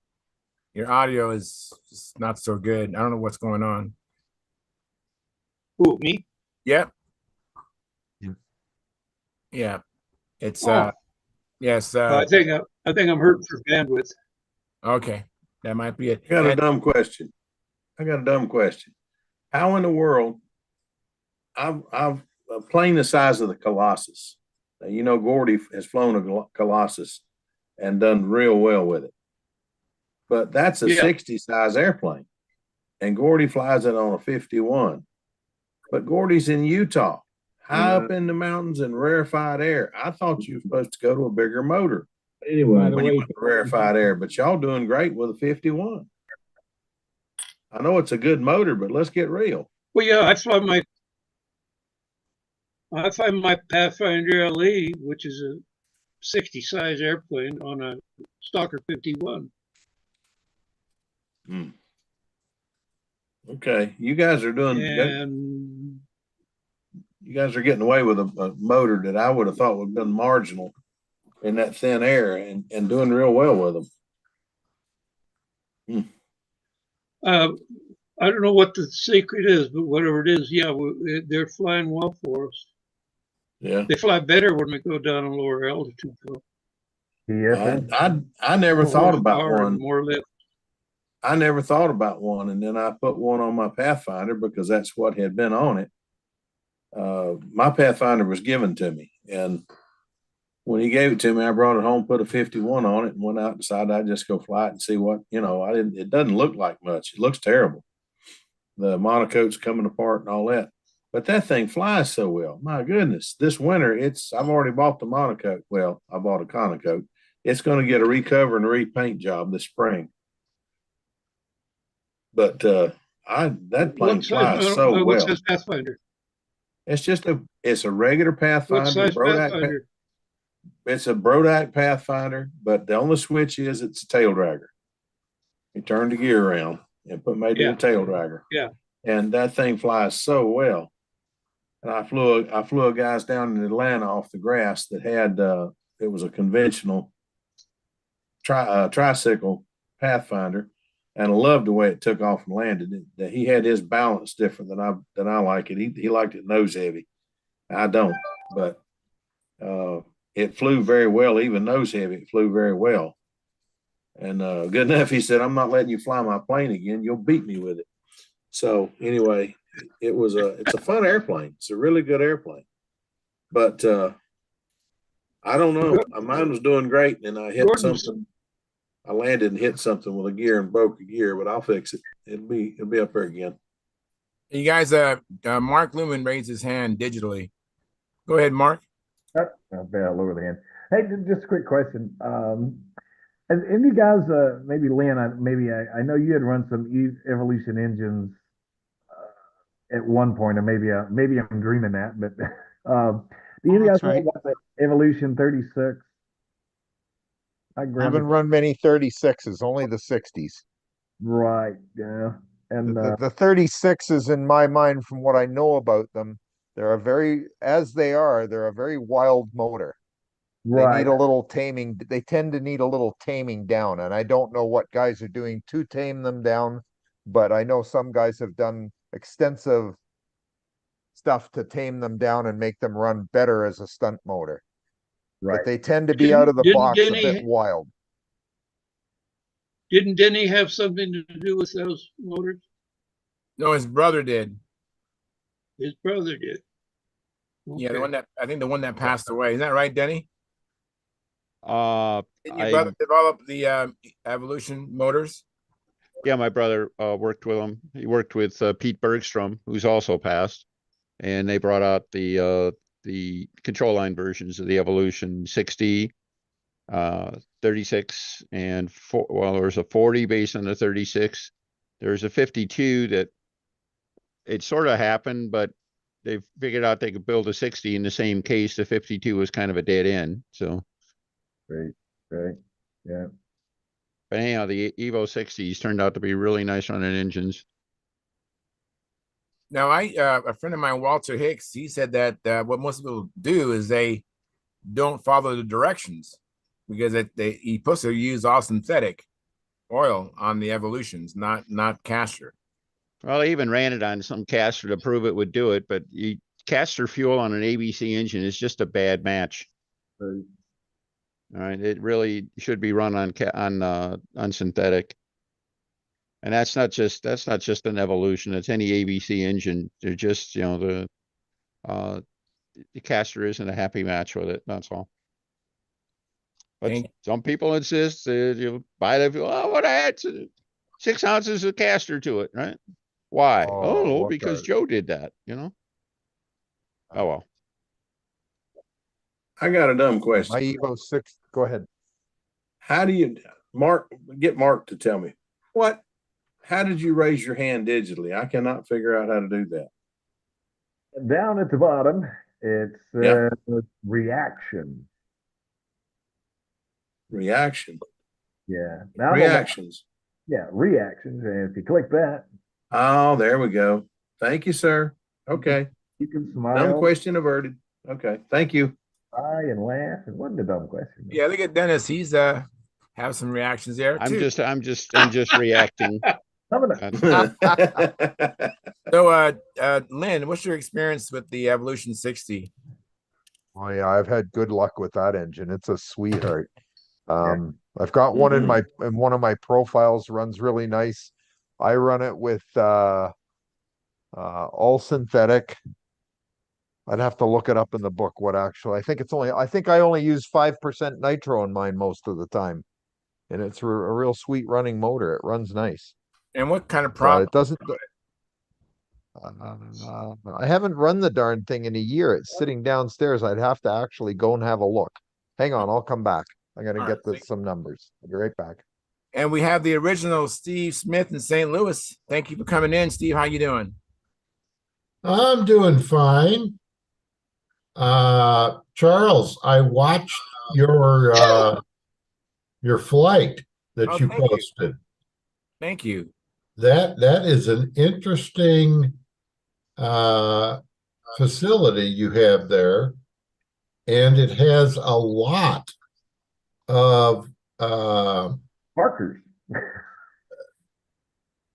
Your audio is just not so good. I don't know what's going on. Who, me? Yep. Yeah. It's Oh, yes. I think I'm hurting for bandwidth. Okay. That might be it. I got a dumb question. How in the world? I've a plane the size of the Colossus. Now, you know, Gordy has flown a Colossus and done real well with it. But that's a 60 size airplane. And Gordy flies it on a 51. But Gordy's in Utah, high up in the mountains in rarefied air. I thought you were supposed to go to a bigger motor. Anyway, when you went to rarefied air, but y'all doing great with a 51. I know it's a good motor, but let's get real. Well, yeah, I find my Pathfinder LE, which is a 60 size airplane, on a Stalker 51. Okay, you guys are doing and you guys are getting away with a motor that I would have thought would have been marginal in that thin air and doing real well with them. I don't know what the secret is, but whatever it is, yeah, they're flying well for us. Yeah, they fly better when we go down a lower altitude. Though. Yes, I never thought about one. More lift. I never thought about one, and then I put one on my Pathfinder because that's what had been on it. My Pathfinder was given to me, and when he gave it to me, I brought it home, put a 51 on it, and went out and decided I'd just go fly it and see what, I didn't. It doesn't look like much. It looks terrible. The monocoat's coming apart and all that, but that thing flies so well. My goodness, this winter, I've already bought the monocoat. Well, I bought a conocoat. It's going to get a recover and a repaint job this spring. But that plane flies so well. What's this Pathfinder? It's a regular Pathfinder. What size Pathfinder? It's a Brodak Pathfinder, but the only switch is it's a tail dragger. You turn the gear around and made it a tail dragger. Yeah. And that thing flies so well. And I flew a guys down in Atlanta off the grass that had it was a conventional tricycle Pathfinder. And I loved the way it took off and landed. That he had his balance different than I like it. He liked it nose heavy. I don't, but it flew very well. Even nose heavy, it flew very well. And good enough, he said, "I'm not letting you fly my plane again. You'll beat me with it." So anyway, it's a fun airplane. It's a really good airplane. But I don't know. Mine was doing great, and I hit something. I landed and hit something with a gear and broke a gear, but I'll fix it. It'll be up there again. You guys, Mark Lumen raised his hand digitally. Go ahead, Mark. I'll lower the hand. Hey, just a quick question. Have you guys, maybe Lynn, I know you had run some Evolution engines at one point, or maybe I'm dreaming that, but do you guys know about the Evolution 36? I haven't run many 36s, only the 60s. Right. Yeah. And the 36s, in my mind, from what I know about them, they're a very wild motor. Right. They need a little taming. They tend to need a little taming down, and I don't know what guys are doing to tame them down, but I know some guys have done extensive stuff to tame them down and make them run better as a stunt motor. Right. But they tend to be out of the box a bit wild. Didn't Denny have something to do with those motors? No, his brother did. His brother did. Okay. Yeah, the one that passed away. Isn't that right, Denny? Did your brother develop the Evolution motors? Yeah, my brother worked with him. He worked with Pete Bergstrom, who's also passed, and they brought out the control line versions of the Evolution 60, 36, and there's a 40 based on the 36. There's a 52 that it sort of happened, but they figured out they could build a 60 in the same case. The 52 was kind of a dead end. So, right, yeah. But anyhow, the Evo 60s turned out to be really nice running engines. Now, a friend of mine, Walter Hicks, he said that what most people do is they don't follow the directions because he's supposed to use all synthetic. oil on the Evolutions, not caster. Well, I even ran it on some caster to prove it would do it, but caster fuel on an ABC engine is just a bad match. All right, it really should be run on synthetic. And that's not just an Evolution. It's any ABC engine. They're just, the caster isn't a happy match with it. That's all. But some people insist you buy the fuel. Oh, what I had 6 ounces of caster to it, right? Why? Oh, because Joe did that, Oh well. I got a dumb question. My Evo 6, go ahead. How do you get Mark to tell me how did you raise your hand digitally? I cannot figure out how to do that. Down at the bottom, it's reaction. Reaction. Yeah. Now reactions. Yeah, reactions. And if you click that. Oh, there we go. Thank you, sir. Okay. You can smile. Dumb question averted. Okay. Thank you. Cry and laugh. It wasn't a dumb question. Yeah, look at Dennis. He's have some reactions there too. I'm just reacting. So Lynn, what's your experience with the Evolution 60? Oh yeah, I've had good luck with that engine. It's a sweetheart. I've got one in one of my profiles, runs really nice. I run it with all synthetic. I'd have to look it up in the book what actually. I think I only use 5% nitro in mine most of the time. And it's a real sweet running motor. It runs nice. And what kind of prop? It doesn't. I haven't run the darn thing in a year. It's sitting downstairs. I'd have to actually go and have a look. Hang on, I'll come back. I'm gonna get some numbers. I'll be right back. And we have the original Steve Smith in St. Louis. Thank you for coming in, Steve. How you doing? I'm doing fine. Charles, I watched your flight that you posted. Thank you. That is an interesting facility you have there, and it has a lot of markers. A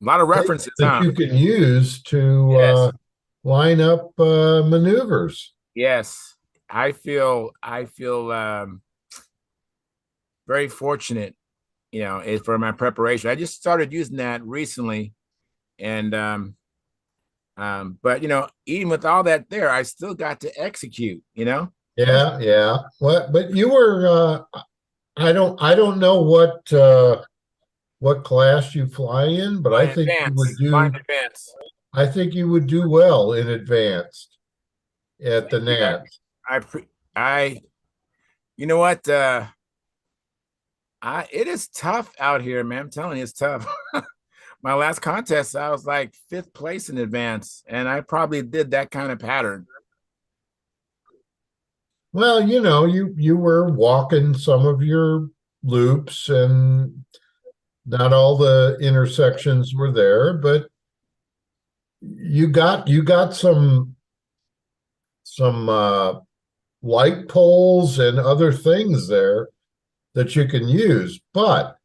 lot of references that you can use to line up maneuvers. Yes, I feel very fortunate, for my preparation. I just started using that recently, and but even with all that there, I still got to execute. Yeah. But you were I don't know what class you fly in, but I think you would do I think you would do well in advanced at the NAT. You know what? It is tough out here, man. I'm telling you, it's tough. My last contest, I was like 5th place in advance, and I probably did that kind of pattern. Well, you were walking some of your loops, and not all the intersections were there, but you got some light poles and other things there that you can use, but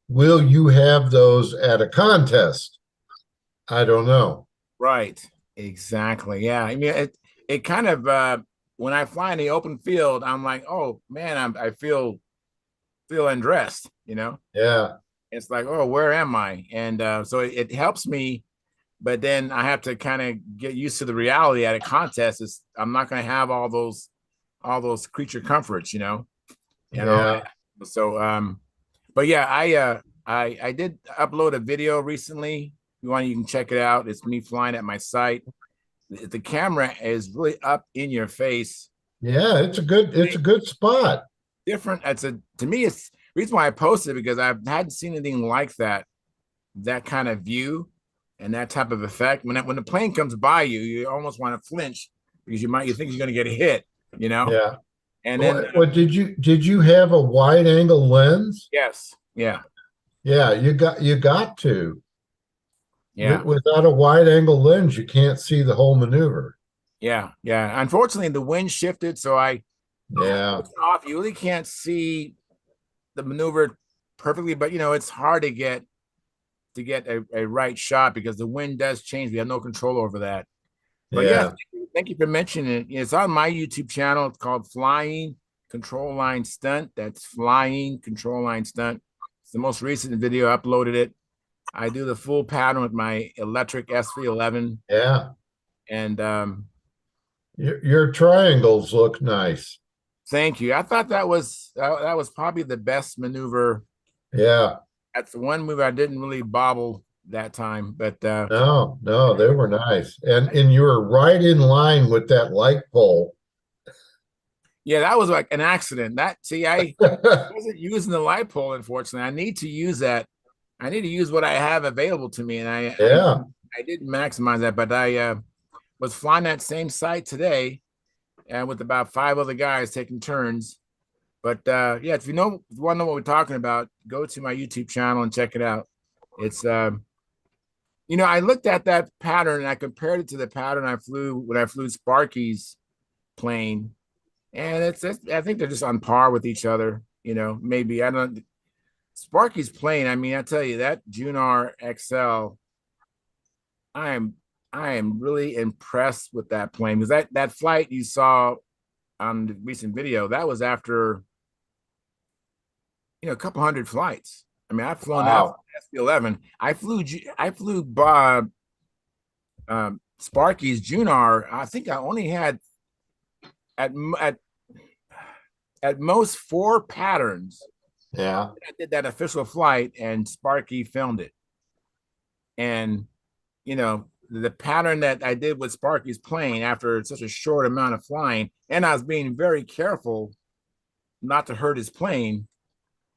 will you have those at a contest? I don't know. Right. Exactly. Yeah. I mean, it kind of when I fly in the open field, I'm like, oh man, I feel undressed, Yeah. It's like, oh, where am I? And so it helps me, but then I have to kind of get used to the reality at a contest. I'm not going to have all those creature comforts, Yeah. So but yeah, I did upload a video recently. If you want, you can check it out. It's me flying at my site. The camera is really up in your face. Yeah, it's a good spot. Different. To me, it's the reason why I posted it, because I hadn't seen anything like that kind of view and that type of effect. When the plane comes by you, you almost want to flinch because you think you're going to get a hit, Yeah. And then what did you have a wide angle lens? Yes. Yeah. Yeah, you got to. Yeah. Without a wide angle lens, you can't see the whole maneuver. Yeah. Yeah. Unfortunately, the wind shifted, so Yeah. off. You really can't see the maneuver perfectly, but it's hard to get a right shot because the wind does change. We have no control over that. But yeah, thank you for mentioning it. It's on my YouTube channel. It's called Flying Control Line Stunt. That's Flying Control Line Stunt. It's the most recent video. I uploaded it. I do the full pattern with my electric SV11. Yeah. And your triangles look nice. Thank you. I thought that was probably the best maneuver. Yeah. That's the one move I didn't really bobble that time, but no, they were nice. And you were right in line with that light pole. Yeah, that was like an accident. I wasn't using the light pole, unfortunately. I need to use that. I need to use what I have available to me, and I didn't maximize that. But I was flying that same site today, and with about 5 other guys taking turns. But yeah, if you want to know what we're talking about, go to my YouTube channel and check it out. It's I looked at that pattern and I compared it to the pattern I flew when I flew Sparky's plane, and I think they're just on par with each other. Maybe I don't. Sparky's plane. I mean, I tell you that Junar XL. I am really impressed with that plane because that flight you saw on the recent video, that was after a couple hundred flights. I mean, I've flown that SV11. I flew Bob Sparky's Junar. I think I only had at most 4 patterns. Yeah. I did that official flight and Sparky filmed it. And the pattern that I did with Sparky's plane after such a short amount of flying, and I was being very careful not to hurt his plane,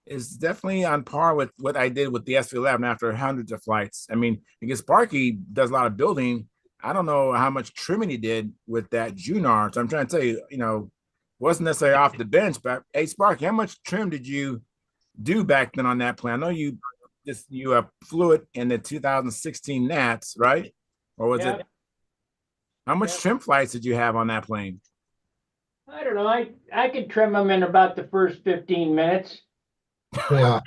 is definitely on par with what I did with the SV11 after hundreds of flights. I mean, because Sparky does a lot of building. I don't know how much trimming he did with that Junar. So I'm trying to tell you, wasn't necessarily off the bench, but hey, Sparky, how much trim did you do back then on that plane? I know you flew it in the 2016 Nats, right? Or was it? How much trim flights did you have on that plane? I don't know. I could trim them in about the first 15 minutes. Yeah.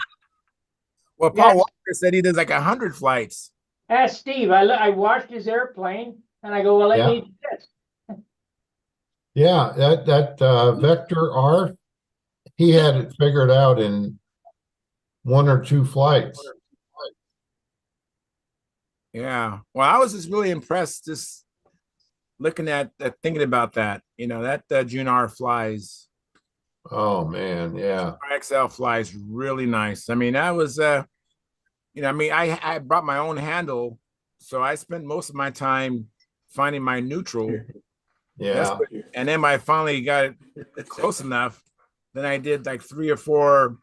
Well, Paul Walker said he does like 100 flights. Ask Steve. I watched his airplane, and I go, well, it needs this. Yeah, that Vector R, he had it figured out in 1 or 2 flights. Yeah. Well, I was just really impressed just looking at thinking about that. That Junar flies. Oh man, yeah. XL flies really nice. I mean, that was I brought my own handle, so I spent most of my time finding my neutral. Yeah. And then I finally got it close enough. Then I did like 3 or 4,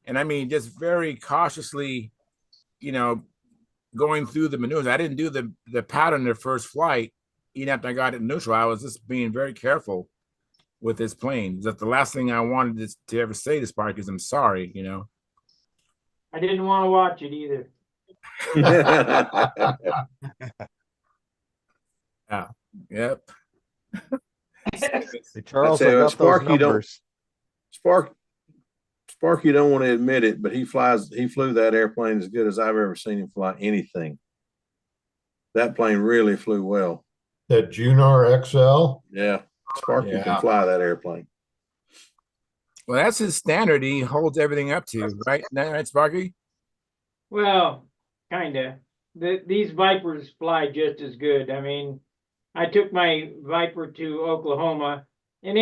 and I mean just very cautiously, going through the maneuvers. I didn't do the pattern the first flight, even after I got it neutral. I was just being very careful with this plane. That's the last thing I wanted to ever say to Sparky is I'm sorry, I didn't want to watch it either. Yeah. Yep. Hey, Charles, I got those numbers. Sparky don't want to admit it, but he flew that airplane as good as I've ever seen him fly anything. That plane really flew well. That Junar XL? Yeah. Sparky can fly that airplane. Well, that's his standard. He holds everything up to, right? Right, Sparky? Well, kind of. These Vipers fly just as good. I mean, I took my Viper to Oklahoma, and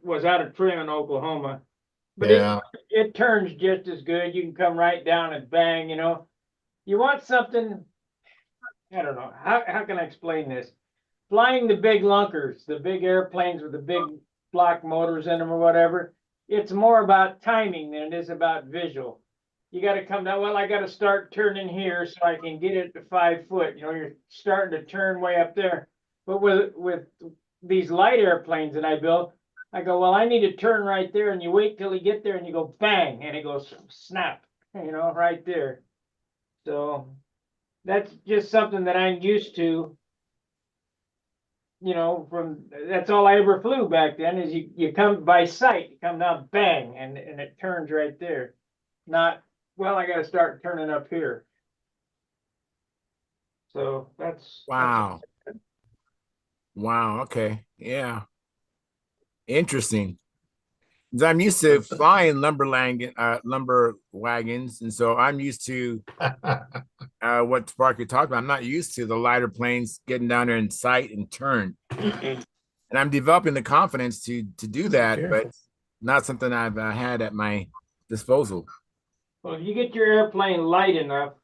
was out of trim in Oklahoma, but it turns just as good. You can come right down and bang. You want something. I don't know how can I explain this. Flying the big lunkers, the big airplanes with the big block motors in them or whatever, it's more about timing than it is about visual. You got to come down. Well, I got to start turning here so I can get it to 5 foot. You're starting to turn way up there. But with these light airplanes that I built, I go, well, I need to turn right there, and you wait till you get there, and you go bang, and it goes snap, right there. So that's just something that I'm used to. That's all I ever flew back then is you come by sight, you come down bang, and it turns right there. not, well, I got to start turning up here. So wow. Wow. Okay. Yeah. Interesting. 'Cause I'm used to flying lumber wagons, and so I'm used to what Sparky talked about. I'm not used to the lighter planes getting down there in sight and turn. And I'm developing the confidence to do that, but not something I've had at my disposal. Well, if you get your airplane light enough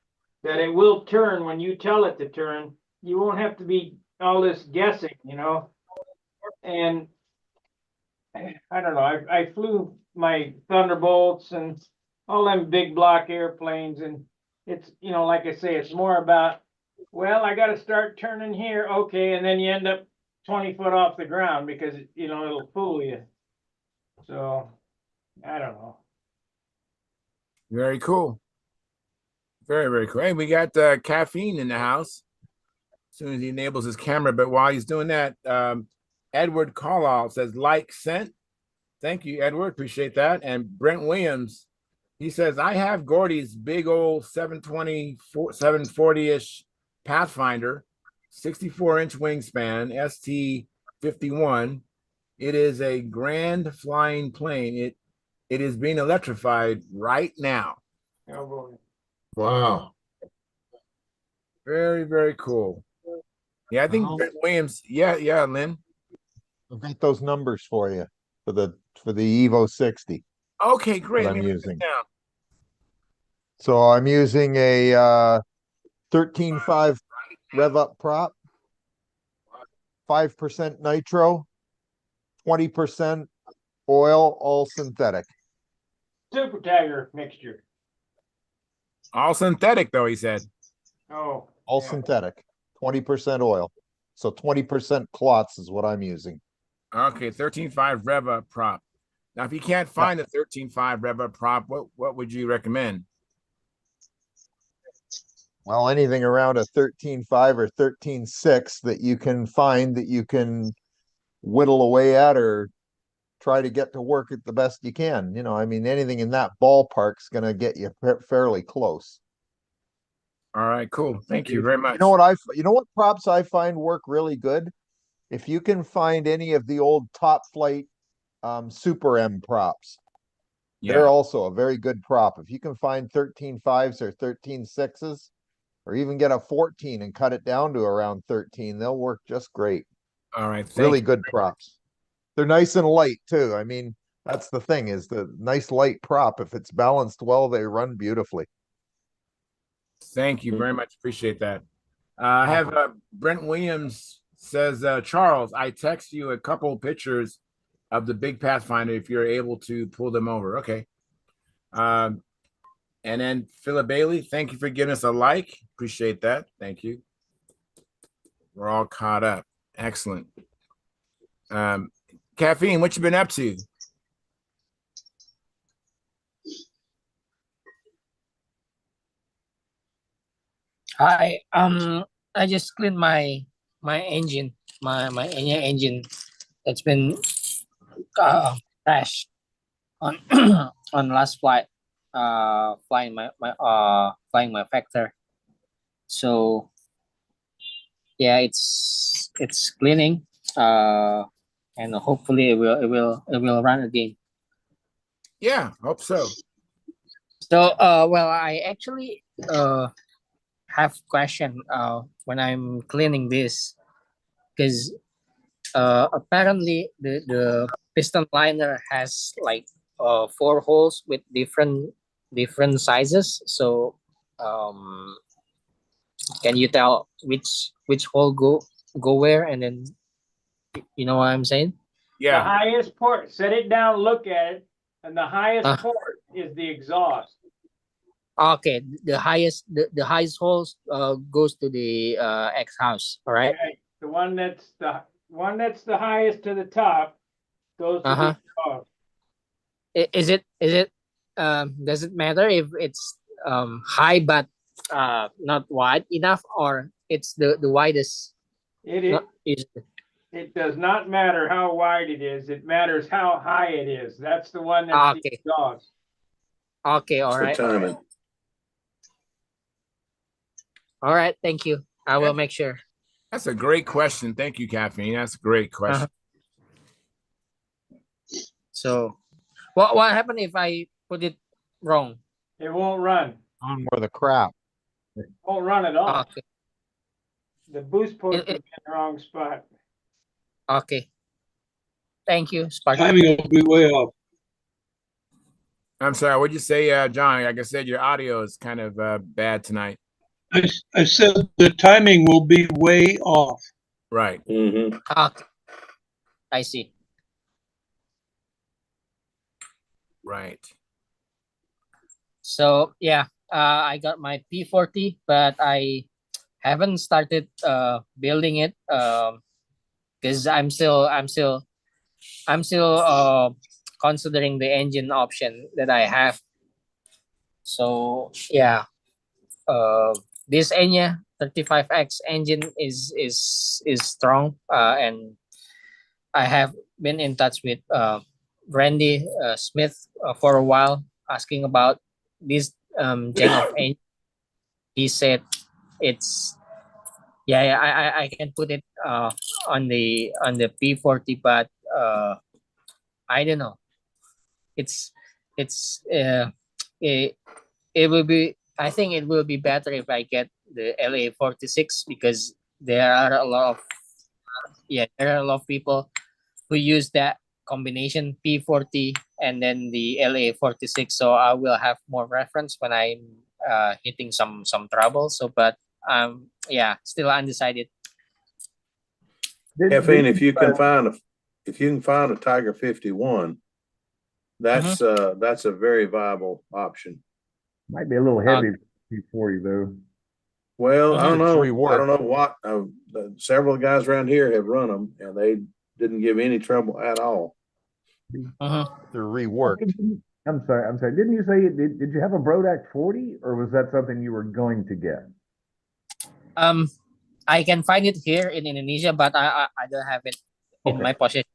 that it will turn when you tell it to turn, you won't have to be all this guessing, you know. And I don't know. I flew my Thunderbolts and all them big block airplanes, and it's, you know, like I say, it's more about, well, I got to start turning here, okay, and then you end up 20 foot off the ground because, you know, it'll fool you. So I don't know. Very cool. Very, very cool. Hey, we got Caffeine in the house as soon as he enables his camera. But while he's doing that, Edward Carlisle says, like sent. Thank you, Edward. Appreciate that. And Brent Williams, he says, I have Gordy's big old 720, 740-ish Pathfinder, 64-inch wingspan, ST-51. It is a grand flying plane. It is being electrified right now. Oh boy. Wow. Very, very cool. Yeah, I think Brent Williams. Yeah, Lynn. I've got those numbers for you for the Evo 60. Okay, great. That I'm using. So I'm using a 13.5 rev up prop, 5% nitro, 20% oil, all synthetic. Super Tiger mixture. All synthetic, though, he said. Oh. All synthetic, 20% oil. So 20% clots is what I'm using. Okay, 13.5 rev up prop. Now, if you can't find a 13.5 rev up prop, what would you recommend? Well, anything around a 13.5 or 13.6 that you can find that you can whittle away at or try to get to work at the best you can. You know, I mean, anything in that ballpark's going to get you fairly close. All right, cool. Thank you very much. You know what props I find work really good? If you can find any of the old Top Flight Super M props, they're also a very good prop. If you can find 13.5s or 13.6s, or even get a 14 and cut it down to around 13, they'll work just great. All right. Really good props. They're nice and light too. I mean, that's the thing, is the nice light prop. If it's balanced well, they run beautifully. Thank you very much. Appreciate that. I have Brent Williams says, Charles, I text you a couple pictures of the big Pathfinder if you're able to pull them over. Okay. And then Philip Bailey, thank you for giving us a like. Appreciate that. Thank you. We're all caught up. Excellent. Caffeine, what you been up to? I just cleaned my engine, my engine that's been crashed on on last flight, flying my factor. So yeah, it's cleaning, and hopefully it will run again. Yeah, hope so. So well, I actually have question when I'm cleaning this, because apparently the piston liner has like 4 holes with different sizes. So can you tell which hole go where, and then you know what I'm saying? The highest port, set it down, look at it, and the highest port is the exhaust. Okay, the highest holes goes to the X house. All right. Right. The one that's the highest to the top goes to the exhaust. Is it does it matter if it's high but not wide enough, or it's the widest? It does not matter how wide it is. It matters how high it is. That's the one that's the exhaust. Okay, all for right. timing. All right, thank you. I will make sure. That's a great question. Thank you, Caffeine. That's a great question. So, what happened if I put it wrong? It won't run. On where the crap. It won't run at all. Okay. The boost port will be in the wrong spot. Okay. Thank you, Sparky. Timing will be way off. I'm sorry. What'd you say, John? Like I said, your audio is kind of bad tonight. I said the timing will be way off. Right. Mm-hmm. Okay. I see. Right. So yeah, I got my P40, but I haven't started building it because I'm still considering the engine option that I have. So yeah, this Enya 35X engine is strong, and I have been in touch with Randy Smith for a while, asking about this gen of engine. He said it's I can put it on the P40, but I don't know. It's it, it will be, I think it will be better if I get the LA46 because there are a lot of there are a lot of people who use that combination P40 and then the LA46, so I will have more reference when I'm hitting some trouble. So but still undecided. Caffeine, if you can find a Tiger 51, that's a very viable option. Might be a little heavy for you though. Well, I don't know. reworked. I don't know what. Several guys around here have run them, and they didn't give any trouble at all. They're reworked. I'm sorry. Didn't you say did you have a Brodak 40 or was that something you were going to get? I can find it here in Indonesia, but I don't have it in my possession,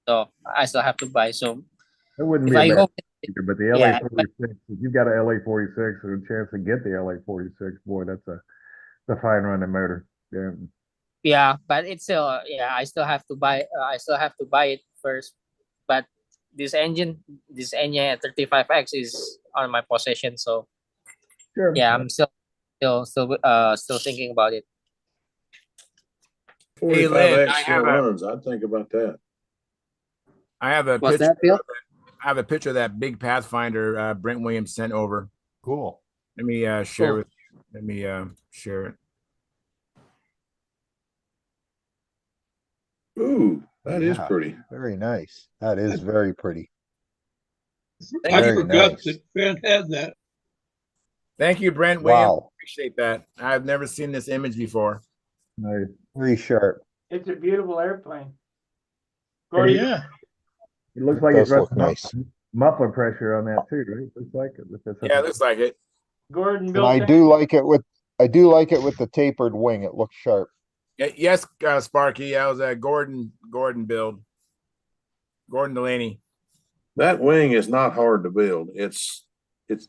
so I still have to buy. So it wouldn't if be I a go, bad either, but the LA46, if you've got a LA46 or a chance to get the LA46, boy, that's a fine running motor. Yeah. but it's still I still have to buy. I still have to buy it first. But this Enya 35X is on my possession, so Sure. yeah, I'm still thinking about it. 45X still runs. I'd think about that. I have a What's picture. that, Phil? I have a picture of that big Pathfinder Brent Williams sent over. Cool. Let me share Cool. with you. Let me share it. Ooh, that is pretty. Very nice. That is very pretty. I Very forgot nice. that Ben had that. Thank you, Brent Williams. Wow. Appreciate that. I've never seen this image before. Nice. Very sharp. It's a beautiful airplane. Oh, yeah. It looks like does it runs look nice. muffler pressure on that too, right? Looks like it. Yeah, it looks like it. Gordon And built I that. do like it with the tapered wing. It looks sharp. Yes, Sparky. That was a Gordon build. Gordon Delaney. That wing is not hard to build. It's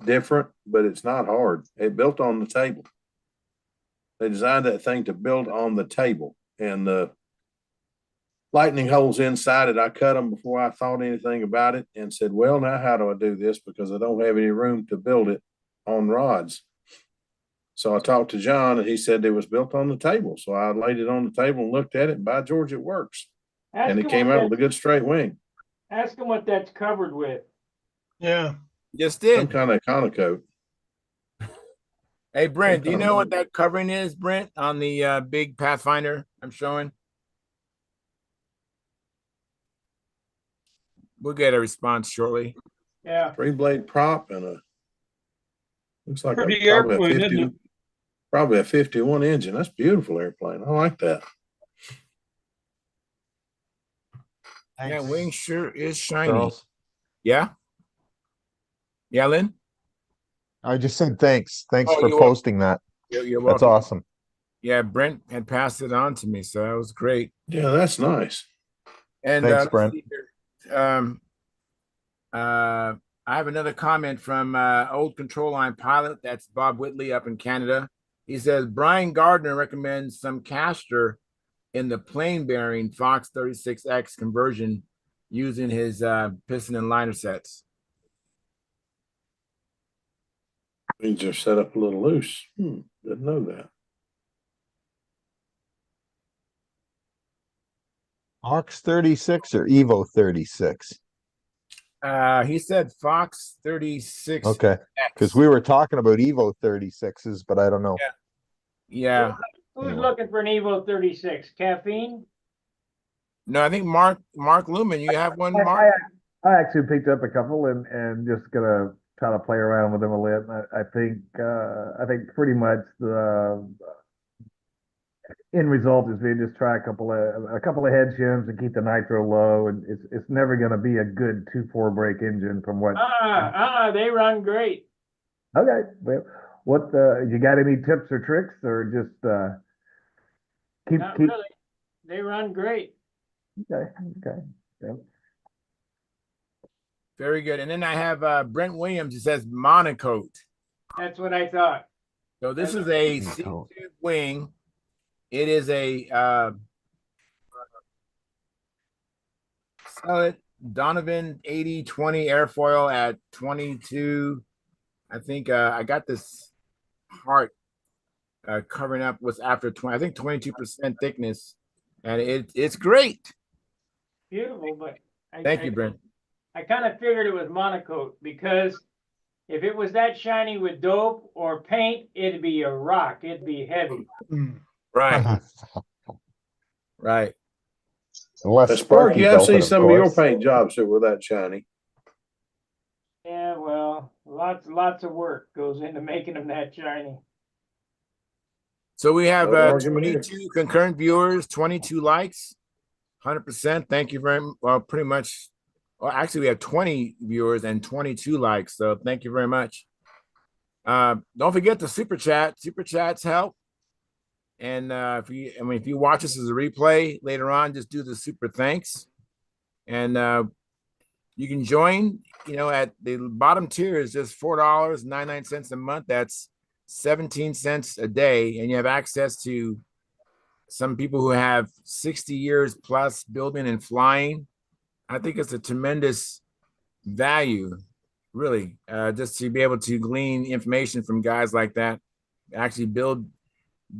different, but it's not hard. It built on the table. They designed that thing to build on the table, and the lightning holes inside it, I cut them before I thought anything about it and said, well, now how do I do this? Because I don't have any room to build it on rods. So I talked to John, and he said it was built on the table. So I laid it on the table and looked at it, and by George, it works. And it came out with a good straight wing. Ask him what that's covered with. Yeah. Just did. Some kind of coat. Hey, Brent, do you know what that covering is, Brent, on the big Pathfinder I'm showing? We'll get a response shortly. Yeah. 3-blade prop and looks like Pretty airplane, isn't it? Probably a 51 engine. That's a beautiful airplane. I like that. That wing sure is shiny. Charles. Yeah? Yeah, Lynn? I just said thanks. Thanks Oh, for you're posting that. You're That's welcome. awesome. Yeah, Brent had passed it on to me, so that was great. Yeah, that's nice. And Thanks, let's Brent. see here. I have another comment from old control line pilot. That's Bob Whitley up in Canada. He says Brian Gardner recommends some caster in the plane bearing Fox 36X conversion using his piston and liner sets. Means they're set up a little loose. Didn't know that. Fox 36 or Evo 36? He said Fox 36. Okay, because we were talking about Evo 36s, but I don't know. Yeah. Who's looking for an Evo 36? Caffeine? No, I think Mark Lumen, you have one, Mark? I actually picked up a couple and just gonna try to play around with them a little. I think pretty much the end result is we just try a couple of head shims and keep the nitro low, and it's never gonna be a good 2.4 brake engine from what. They run great. Okay, well, what you got any tips or tricks, or just keep? Really. They run great. Okay. Yeah. Very good. And then I have Brent Williams. It says monocoat. That's what I thought. So this is a C2 wing. It is a Donovan 80/20 airfoil at 22. I think I got this heart covering up was after 20. I think 22% thickness, and it's great. Beautiful, but Thank you, Brent. I kind of figured it was monocoat because if it was that shiny with dope or paint, it'd be a rock. It'd be heavy. Right. Right. Unless Spark, you have seen some of your course. paint jobs that were that shiny. Yeah, well, lots of work goes into making them that shiny. So we have No argument here. 22 concurrent viewers, 22 likes, 100%. Thank you very much. Well, pretty much. Well, actually, we have 20 viewers and 22 likes. So thank you very much. Don't forget the super chat. Super chats help. And if you watch this as a replay later on, just do the super thanks. And you can join. At the bottom tier is just $4.99 a month. That's 17 cents a day, and you have access to some people who have 60 years plus building and flying. I think it's a tremendous value, really, just to be able to glean information from guys like that, actually build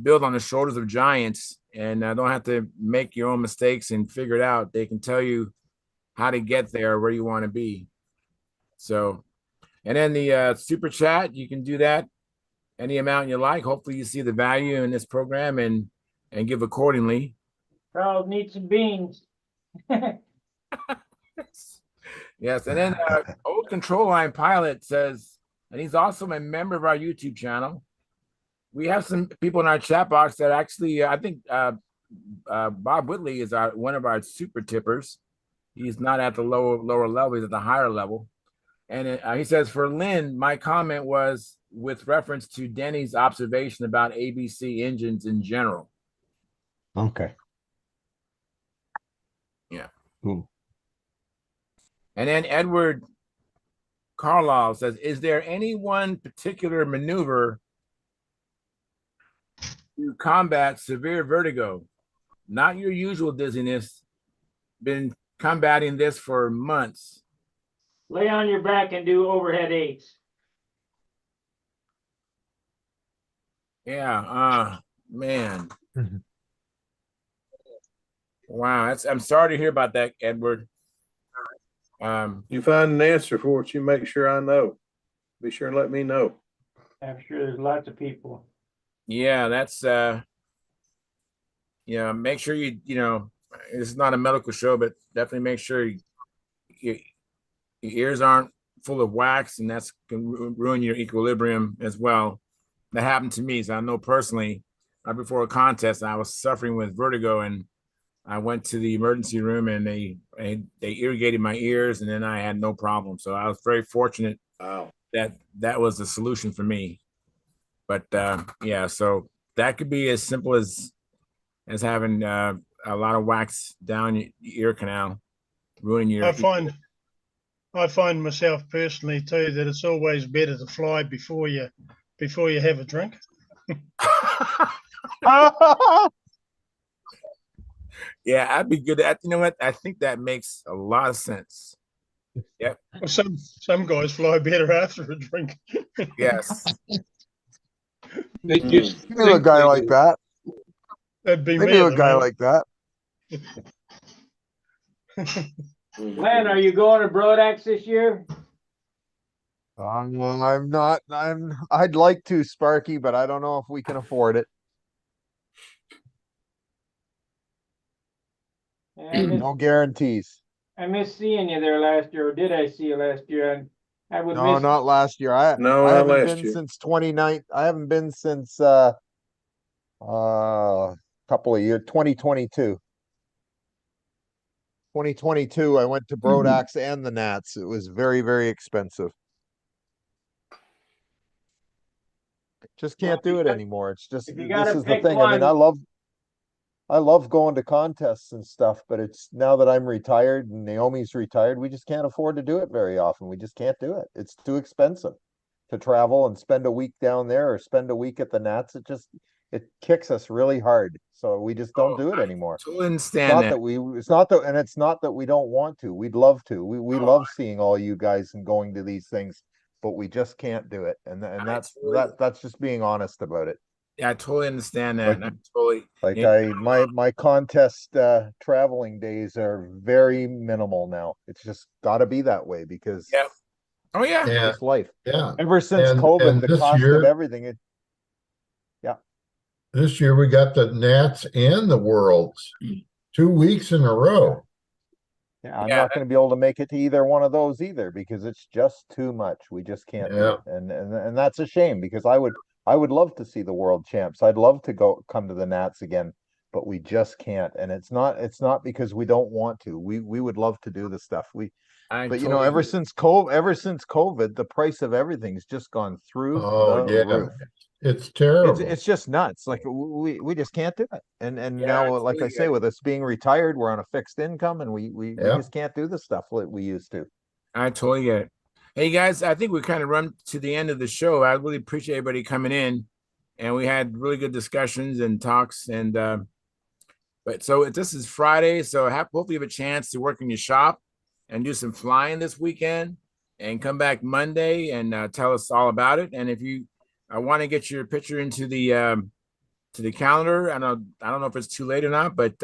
on the shoulders of giants, and don't have to make your own mistakes and figure it out. They can tell you how to get there, where you want to be. So, and then the super chat, you can do that any amount you like. Hopefully you see the value in this program and give accordingly. Charles needs some beans. Yes, and then old control line pilot says, and he's also a member of our YouTube channel. We have some people in our chat box that actually, I think Bob Whitley is one of our super tippers. He's not at the lower level; he's at the higher level. And he says, for Lynn, my comment was with reference to Denny's observation about ABC engines in general. Okay. Yeah. Cool. And then Edward Karloff says, is there any one particular maneuver to combat severe vertigo? Not your usual dizziness. Been combating this for months. Lay on your back and do overhead eights. Yeah, man. Wow, I'm sorry to hear about that, Edward. You find an answer for it, you make sure I know. Be sure and let me know. I'm sure there's lots of people. Yeah, that's make sure it's not a medical show, but definitely make sure your ears aren't full of wax, and that's can ruin your equilibrium as well. That happened to me, so I know personally. Right before a contest, I was suffering with vertigo, and I went to the emergency room, and they irrigated my ears, and then I had no problem. So I was very fortunate. Wow. That was the solution for me. But yeah, so that could be as simple as having a lot of wax down your ear canal, ruining your. I find myself personally too that it's always better to fly before you have a drink. Yeah, I'd be good at. You know what? I think that makes a lot of sense. Yep. Well, some guys fly better after a drink. Yes. They just I knew a guy like that. That'd be I me. knew at a the guy moment. like that. Len, are you going to Brodax this year? I'm not. I'd like to, Sparky, but I don't know if we can afford it. Yeah, No guarantees. I missed seeing you there last year. Or did I see you last year? And I would No, miss. not last year. I No, I not haven't last been year. since 29. I haven't been since couple of years, 2022. 2022, I went to Brodax and the Nats. It was very, very expensive. Just can't do it anymore. It's just, if you this gotta is the pick thing. I mean, one- I love going to contests and stuff, but it's now that I'm retired and Naomi's retired, we just can't afford to do it very often. We just can't do it. It's too expensive to travel and spend a week down there or spend a week at the Nats. It kicks us really hard. So we just don't do it anymore. Totally It's understand not that. that it's not that we don't want to. We'd love to. We love seeing all you guys and going to these things, but we just can't do it. And that's just being honest about it. Yeah, I totally understand that. Like- and I totally My contest traveling days are very minimal now. It's just got to be that way because yeah. Oh yeah. it's just life. Yeah. Ever since And COVID, the this cost year- of everything. This year we got the Nats and the Worlds 2 weeks in a row. Yeah, I'm not going to be able to make it to either one of those either because it's just too much. We just can't do Yeah. it, and that's a shame because I would love to see the world champs. I'd love to come to the Nats again, but we just can't. And it's not because we don't want to. We would love to do the stuff. But you know, ever since COVID, the price of everything's just gone through Oh, the yeah. roof. It's terrible. It's just nuts. Like we just can't do it. And Yeah, now, I like I totally say, get it. with us being retired, we're on a fixed income, and we Yeah. just can't do the stuff that we used to. I totally get it. Hey guys, I think we kind of run to the end of the show. I really appreciate everybody coming in, and we had really good discussions and talks. And but so this is Friday, so hopefully you have a chance to work in your shop and do some flying this weekend, and come back Monday and tell us all about it. And if you want to get your picture into the calendar, I don't know if it's too late or not, but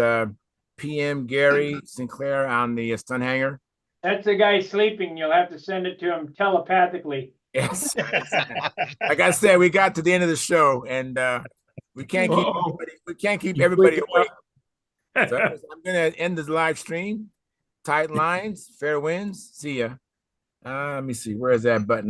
PM Gary Sinclair on the Stunt Hangar. That's the guy sleeping. You'll have to send it to him telepathically. Yes. Like I said, we got to the end of the show, and we can't keep everybody awake. So I'm gonna end the live stream. Tight lines, fair winds. See ya. Let me see. Where is that button?